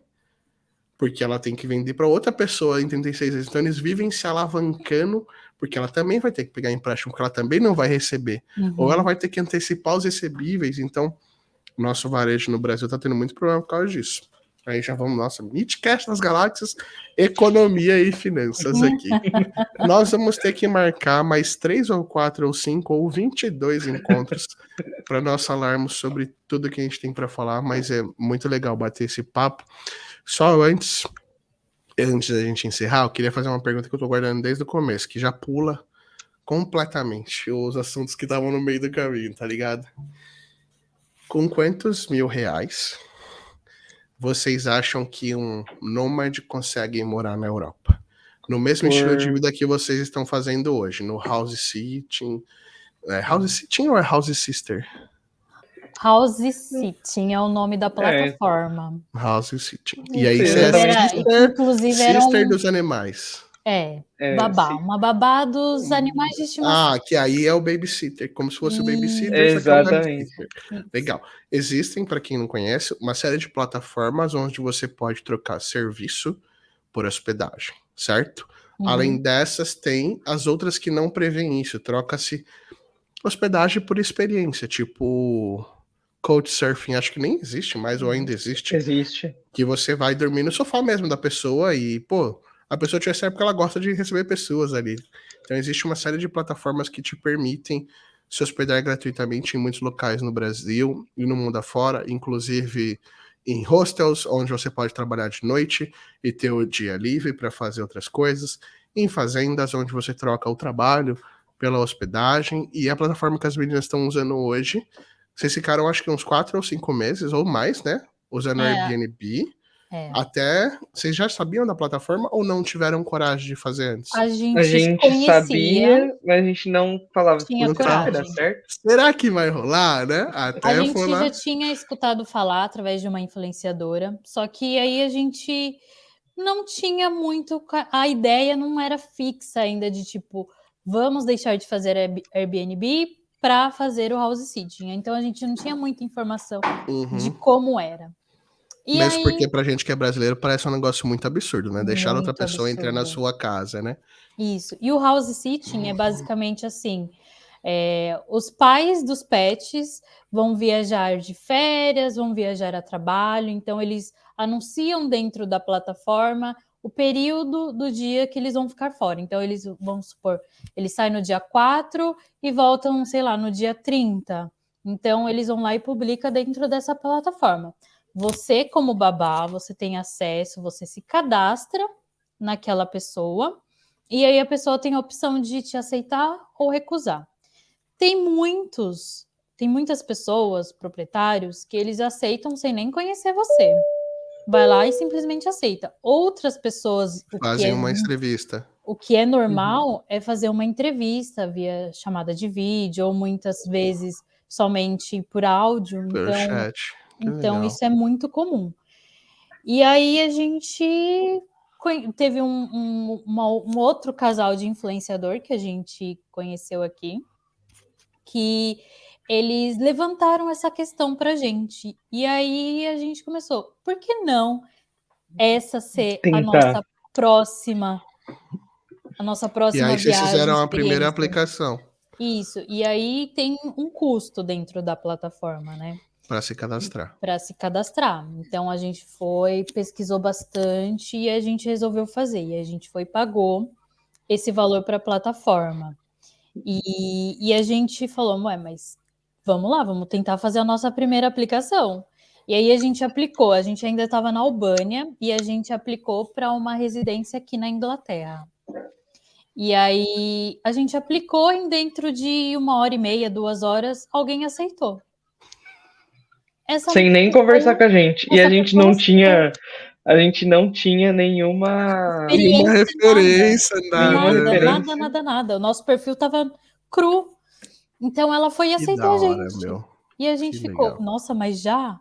Porque ela tem que vender para outra pessoa em 36 vezes. Então eles vivem se alavancando, porque ela também vai ter que pegar empréstimo, que ela também não vai receber. Ou ela vai ter que antecipar os recebíveis. Então, o nosso varejo no Brasil está tendo muito problema por causa disso. Aí já vamos, nossa, Midcast das Galáxias, economia e finanças aqui. Nós vamos ter que marcar mais 3 ou 4 ou 5 ou 22 encontros para nós falarmos sobre tudo que a gente tem para falar, mas é muito legal bater esse papo. Só antes da gente encerrar, eu queria fazer uma pergunta que eu tô guardando desde o começo, que já pula completamente os assuntos que estavam no meio do caminho, tá ligado? Com quantos R$1.000 vocês acham que um nômade consegue morar na Europa? No mesmo estilo de vida que vocês estão fazendo hoje, no house sitting. House sitting ou é house sister? House sitting é o nome da plataforma. House sitting. E aí você inclusive sister dos animais. Babá. Uma babá dos animais de estimação. Que aí é o babysitter, como se fosse o babysitter. Exatamente. Legal. Existem, para quem não conhece, uma série de plataformas onde você pode trocar serviço por hospedagem, certo? Além dessas, tem as outras que não prevêem isso. Troca-se hospedagem por experiência, tipo Couchsurfing, acho que nem existe mais, ou ainda existe. Existe. Que você vai dormir no sofá mesmo da pessoa e, a pessoa te recebe porque ela gosta de receber pessoas ali. Então existe uma série de plataformas que te permitem se hospedar gratuitamente em muitos locais no Brasil e no mundo afora, inclusive em hostels, onde você pode trabalhar de noite e ter o dia livre para fazer outras coisas, em fazendas, onde você troca o trabalho pela hospedagem, e a plataforma que as meninas estão usando hoje, vocês ficaram acho que uns 4 ou 5 meses ou mais, né? Usando o Airbnb. Até, vocês já sabiam da plataforma ou não tiveram coragem de fazer antes? A gente conhecia, sabia, mas a gente não falava. Tinha coragem. Certo? Será que vai rolar, né? A gente já tinha escutado falar através de uma influenciadora, só que aí a gente não tinha muito... A ideia não era fixa ainda de tipo, vamos deixar de fazer Airbnb para fazer o house sitting. Então a gente não tinha muita informação de como era. E Mesmo aí, porque pra gente que é brasileiro parece um negócio muito absurdo, né? Deixar outra muito pessoa entrar na absurdo. sua casa, né? Isso. E o house sitting é basicamente assim: os pais dos pets vão viajar de férias, vão viajar a trabalho, então eles anunciam dentro da plataforma o período do dia que eles vão ficar fora. Então, eles vamos supor, eles saem no dia 4 e voltam, sei lá, no dia 30. Então, eles vão lá e publicam dentro dessa plataforma. Você, como babá, você tem acesso, você se cadastra naquela pessoa. E aí a pessoa tem a opção de te aceitar ou recusar. Tem muitas pessoas, proprietários, que eles aceitam sem nem conhecer você. Vai lá e simplesmente aceita. Outras pessoas, Fazem uma entrevista. o que é normal é fazer uma entrevista via chamada de vídeo, ou muitas vezes somente por áudio. Pelo chat. Que Então legal. isso é muito comum. E aí a gente teve um outro casal de influenciador que a gente conheceu aqui, que eles levantaram essa questão para a gente. E aí a gente começou, por que não essa ser Tentar. a nossa E próxima aí vocês viagem, fizeram a primeira experiência? aplicação Isso. E aí tem um custo dentro da plataforma, né? para se cadastrar. Para se cadastrar. Então a gente foi, pesquisou bastante e a gente resolveu fazer. E a gente foi e pagou esse valor para a plataforma. E a gente falou, ué, mas vamos lá, vamos tentar fazer a nossa primeira aplicação. E aí a gente aplicou, a gente ainda estava na Albânia e a gente aplicou para uma residência aqui na Inglaterra. E aí a gente aplicou e dentro de 1h30, 2 horas, alguém aceitou. Sem nem conversar com a gente. E a essa gente pessoa não aceitou. tinha nenhuma Nenhuma Experiência, referência, nenhuma nada, né? referência. nada. O nosso perfil estava cru. Então ela foi e Que aceitou da a hora, gente. meu. E a Que gente ficou, legal. nossa, mas já?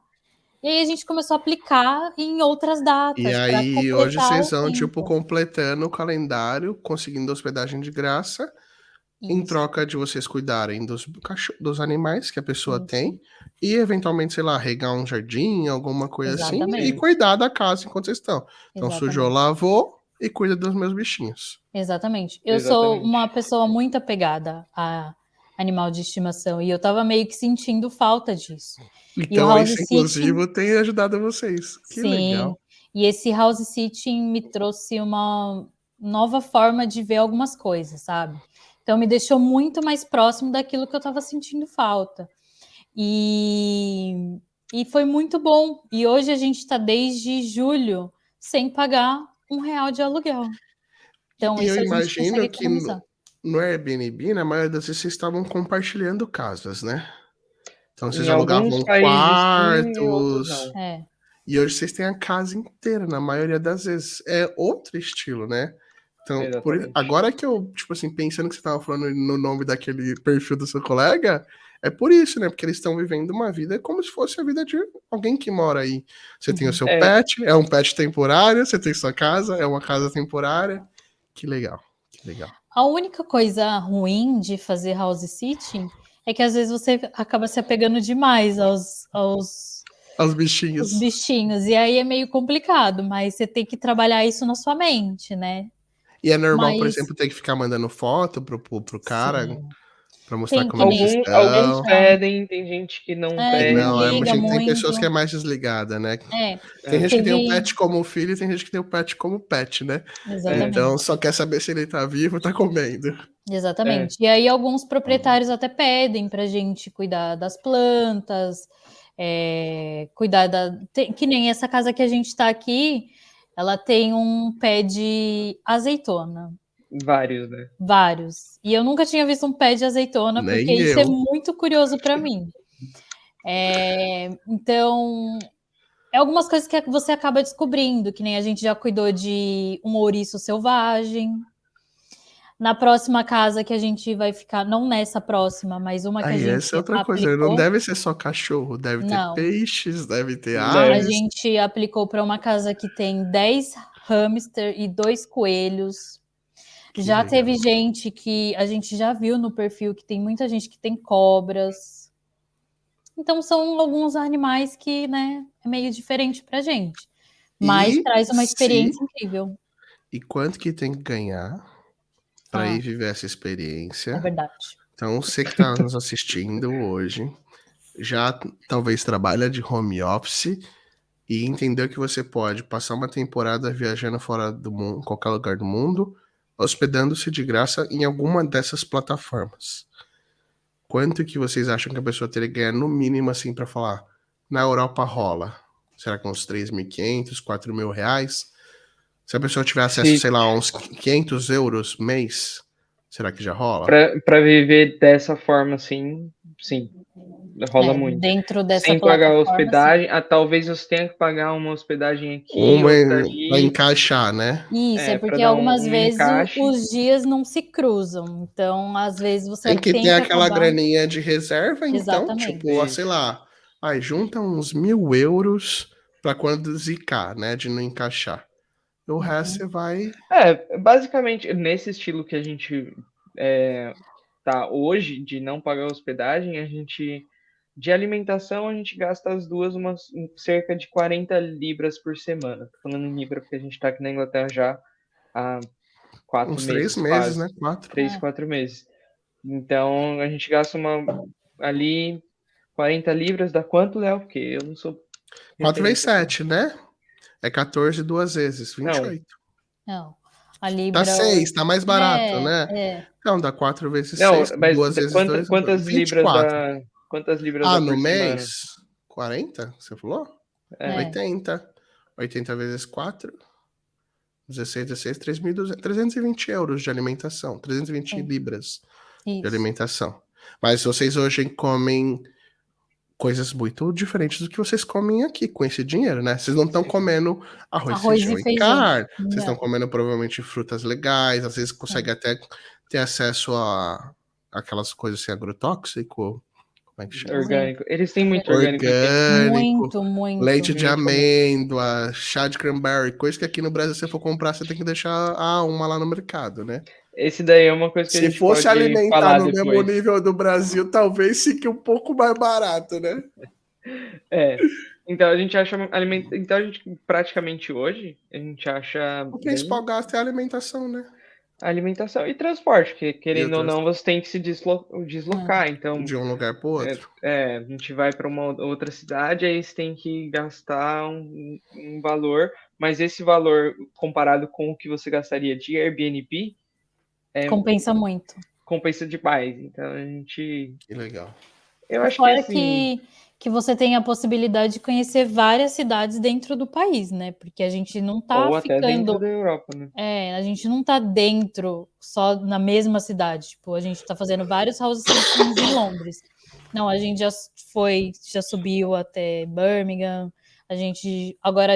E aí a gente começou a aplicar em outras E datas para aí, hoje completar vocês o vão, tipo, tempo. completando o calendário, conseguindo hospedagem de graça, em Isso, troca de vocês cuidarem dos animais que a pessoa isso, tem, e eventualmente, sei lá, regar um jardim, alguma coisa assim, e exatamente, cuidar da casa enquanto vocês estão. Então, sujou, exatamente, lavou e cuida dos meus bichinhos. exatamente. Eu sou uma Exatamente. pessoa muito apegada a animal de estimação e eu estava meio que sentindo falta disso. E o Então, house isso, sitting, inclusive, tem ajudado vocês. Que sim, legal. e esse house sitting me trouxe uma nova forma de ver algumas coisas, sabe? Então me deixou muito mais próximo daquilo que eu estava sentindo falta. E foi muito bom. E hoje a gente está desde julho sem pagar R$ 1 de aluguel. Então, E eu isso a gente consegue imagino que economizar. no Airbnb, na maioria das vezes, vocês estavam compartilhando casas, né? Então vocês Em alguns alugavam países sim, em outros quartos. não. É, E hoje vocês têm a casa inteira, na maioria das vezes. É outro estilo, né? Então, Exatamente. agora que eu, tipo assim, pensando que você tava falando no nome daquele perfil do seu colega, é por isso, né? Porque eles estão vivendo uma vida como se fosse a vida de alguém que mora aí. Você tem o seu É, pet, é um pet temporário, você tem sua casa, é uma casa temporária. Que legal, que legal. a única coisa ruim de fazer house sitting é que às vezes você acaba se apegando demais Os aos bichinhos. bichinhos. E aí é meio complicado, mas você tem que trabalhar isso na sua mente, né? E é normal, por Mas exemplo, ter que ficar mandando foto pro cara sim, pra mostrar tem como que eles nem alguns estão. essa. pedem, tem gente que não É, que não Não, pede. liga tem pessoas que é muito. mais desligada, né? É, Tem É, gente que tem o teve. pet como filho e tem gente que tem o pet como pet, né? é, Então Exatamente. só quer saber se ele tá vivo ou tá comendo. é. Exatamente. E aí alguns proprietários até pedem para a gente cuidar das plantas, cuidar que nem essa casa que a gente está aqui, ela tem um pé de azeitona, Vários, né? vários. E eu nunca tinha visto um pé de azeitona, porque Nem isso é eu. muito curioso para mim. Então, é algumas coisas que você acaba descobrindo, que nem a gente já cuidou de um ouriço selvagem. Na próxima casa que a gente vai ficar, não nessa próxima, mas uma que a Aí, essa é gente outra coisa. Não aplicou. deve ser só cachorro, deve ter Não, peixes, deve ter a Deve. aves. gente aplicou para uma casa que tem 10 hamster e 2 coelhos. Que Já legal. teve gente que a gente já viu no perfil que tem muita gente que tem cobras. Então são alguns animais que, né, é meio diferente pra gente, mas traz uma experiência incrível. E quanto que tem que ganhar para ir viver essa É experiência? verdade. Então, você que está nos assistindo hoje, já talvez trabalha de home office e entendeu que você pode passar uma temporada viajando fora do mundo, em qualquer lugar do mundo, hospedando-se de graça em alguma dessas plataformas. Quanto que vocês acham que a pessoa teria que ganhar no mínimo assim para falar? Na Europa rola. Será que uns 3.500, 4.000 reais? Se a pessoa tiver acesso, sei lá, a uns 500 euros mês, será que já rola? Para viver dessa forma, assim, sim. Rola muito. Dentro dessa Sem pagar a plataforma, hospedagem, talvez você tenha que pagar uma hospedagem aqui, Uma outra para ali. encaixar, né? Isso, é Pra porque dar algumas vezes encaixe. os dias não se cruzam. Então, às vezes você Tem que tem ter que aquela acabar. graninha de reserva, então, Exatamente. tipo, sei lá, junta uns 1.000 euros para quando zicar, né? De não encaixar. O resto você vai. Basicamente, nesse estilo que a gente tá hoje, de não pagar hospedagem, de alimentação, a gente gasta as duas cerca de 40 libras por semana. Tô falando em libra porque a gente tá aqui na Inglaterra já há 4 Uns 3 meses, meses, quase. né? 4. 3, 4 meses. Então, a gente gasta ali 40 libras, dá quanto, Léo? Porque eu não sou 4 vezes referência. 7, né? É 14 duas vezes, Não, 28. Não. A Tá Libra. 6, tá mais barato, né? É. Então, dá 4 vezes não, 6, mas 2 vezes 2, quantas libras 24. dá? Quantas libras dá No por semana? mês? 40, você falou? É. 80. 80 vezes 4, 16, 16, 3.200, 320 euros de alimentação, 320 libras de Isso. alimentação. Mas vocês hoje comem coisas muito diferentes do que vocês comem aqui com esse dinheiro, né? Vocês não estão comendo arroz, feijão e carne. Vocês estão comendo provavelmente frutas legais, às vezes consegue até ter acesso a aquelas coisas assim, agrotóxico. Como é que chama? Orgânico. Eles têm muito orgânico aqui. Muito, muito. Leite de Muito, amêndoa, chá de cranberry, coisa que aqui no Brasil, se você for comprar, você tem que deixar uma lá no mercado, né? Esse daí é uma coisa que a Se gente fosse pode alimentar falar no mesmo depois. nível do Brasil, talvez fique um pouco mais barato, né? Então a gente acha então a gente praticamente hoje a gente acha O bem principal gasto é a alimentação, né? alimentação e transporte, que E querendo ou outras não você tem que se deslocar. Então de um lugar para o outro. a gente vai para uma outra cidade, aí você tem que gastar um valor, mas esse valor comparado com o que você gastaria de Airbnb Compensa muito. compensa demais. Então a gente. Que legal. Eu acho que Fora assim. que você tem a possibilidade de conhecer várias cidades dentro do país, né? Porque a gente não tá Ou até dentro ficando. da Europa, né? A gente não tá dentro só na mesma cidade. Tipo, a gente tá fazendo vários house sittings em Londres. Não, a gente já subiu até Birmingham. Agora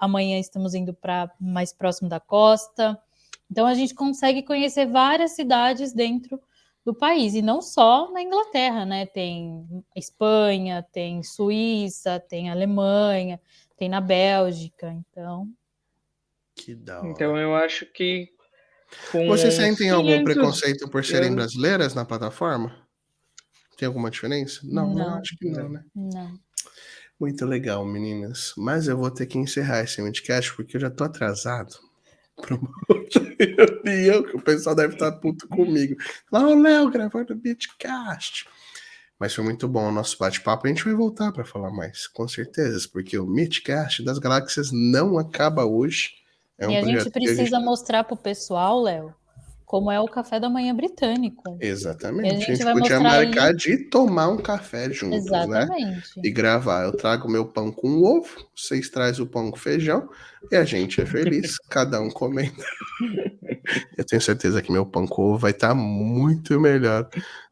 amanhã estamos indo para mais próximo da costa. Então a gente consegue conhecer várias cidades dentro do país e não só na Inglaterra, né? Tem Espanha, tem Suíça, tem Alemanha, tem na Bélgica. Então, Que da hora. Então eu acho que com Vocês sentem algum 500 preconceito por serem euros. brasileiras na plataforma? Tem alguma diferença? Não, né? não, Acho que não, né? não. Muito legal, meninas. Mas eu vou ter que encerrar esse podcast porque eu já tô atrasado para uma outra reunião que o pessoal deve estar puto comigo. Lá o Léo gravando o Beatcast. Mas foi muito bom o nosso bate-papo. A gente vai voltar para falar mais, com certeza, porque o Meetcast das Galáxias não acaba hoje. É E um a gente projeto que a precisa gente... mostrar para o pessoal, Léo, como é o café da manhã britânico. E Exatamente. a A gente gente vai podia mostrar ali. marcar de tomar um café juntos, né? Exatamente. E gravar. Eu trago meu pão com ovo, vocês trazem o pão com feijão e a gente é feliz, cada um comendo. Eu tenho certeza que meu pão com ovo vai estar muito melhor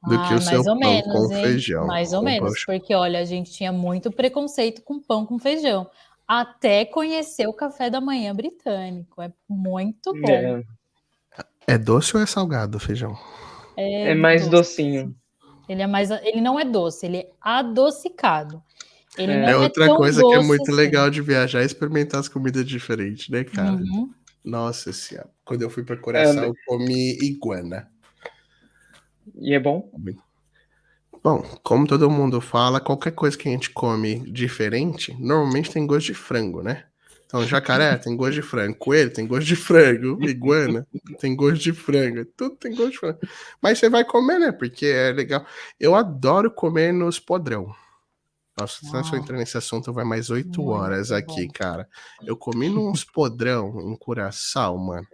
do que o seu mais ou pão menos, com hein? feijão. Mais ou menos, porque olha, a gente tinha muito preconceito com pão com feijão, até conhecer o café da manhã britânico. É muito bom. É doce ou é salgado o feijão? É mais docinho. Ele não é doce, ele é adocicado. Ele não É é outra tão coisa que é doce muito assim. legal de viajar e experimentar as comidas diferentes, né, cara? Uhum. Nossa senhora. Quando eu fui pra Curaçao, eu comi iguana. E é bom? Bom, como todo mundo fala, qualquer coisa que a gente come diferente, normalmente tem gosto de frango, né? Então, jacaré tem gosto de frango, coelho tem gosto de frango, iguana tem gosto de frango, tudo tem gosto de frango. Mas você vai comer, né? Porque é legal. Eu adoro comer nos podrão. Nossa, se nós for entrar nesse assunto, vai mais 8 horas aqui, cara. Eu comi nos podrão em Curaçao, mano.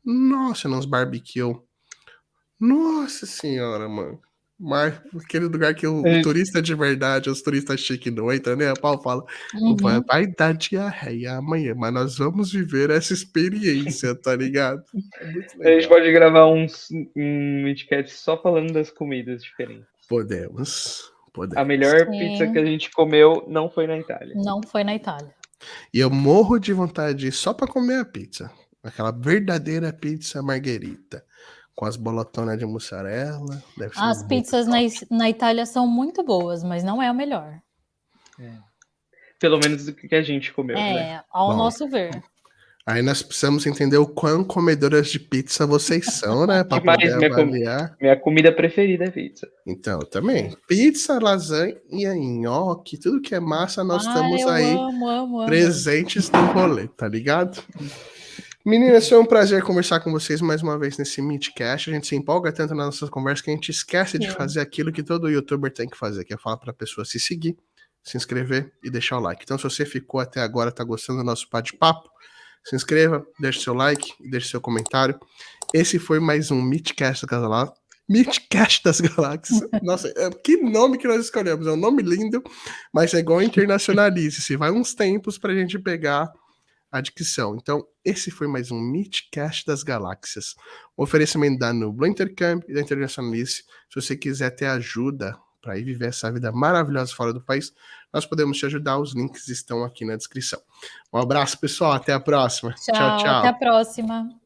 Nossa, nos barbecue. Nossa senhora, mano. Mas aquele lugar que o turista de verdade, os turistas chiques não entram, né? A pau fala, vai dar diarreia amanhã, mas nós vamos viver essa experiência, tá ligado? É muito legal. A gente pode gravar um Midcast só falando das comidas diferentes. Podemos. A melhor pizza que a gente comeu não foi na Itália. Não foi na Itália. E eu morro de vontade de ir só pra comer a pizza. Aquela verdadeira pizza margherita. Com as bolotonas de mussarela. As pizzas na Itália são muito boas, mas não é a melhor. Pelo menos do que a gente comeu, né? Ao nosso ver. Aí nós precisamos entender o quão comedoras de pizza vocês são, né? Pra poder avaliar. Minha comida preferida é pizza. Então, também. Pizza, lasanha, nhoque, tudo que é massa, nós estamos aí amo. presentes no rolê, tá ligado? Meninas, foi um prazer conversar com vocês mais uma vez nesse Meetcast. A gente se empolga tanto nas nossas conversas que a gente esquece de fazer aquilo que todo youtuber tem que fazer, que é falar pra pessoa se seguir, se inscrever e deixar o like. Então, se você ficou até agora, tá gostando do nosso bate-papo, se inscreva, deixe seu like e deixe seu comentário. Esse foi mais um Meetcast das Galáxias. Nossa, que nome que nós escolhemos. É um nome lindo, mas é igual internacionalize-se. Vai uns tempos pra gente pegar a dicção. Então, esse foi mais um Meetcast das Galáxias. Um oferecimento da Nubla Intercâmbio e da Internacionalize. Se você quiser ter ajuda para ir viver essa vida maravilhosa fora do país, nós podemos te ajudar. Os links estão aqui na descrição. Um abraço, pessoal. Até a próxima. Tchau, tchau. Até a próxima.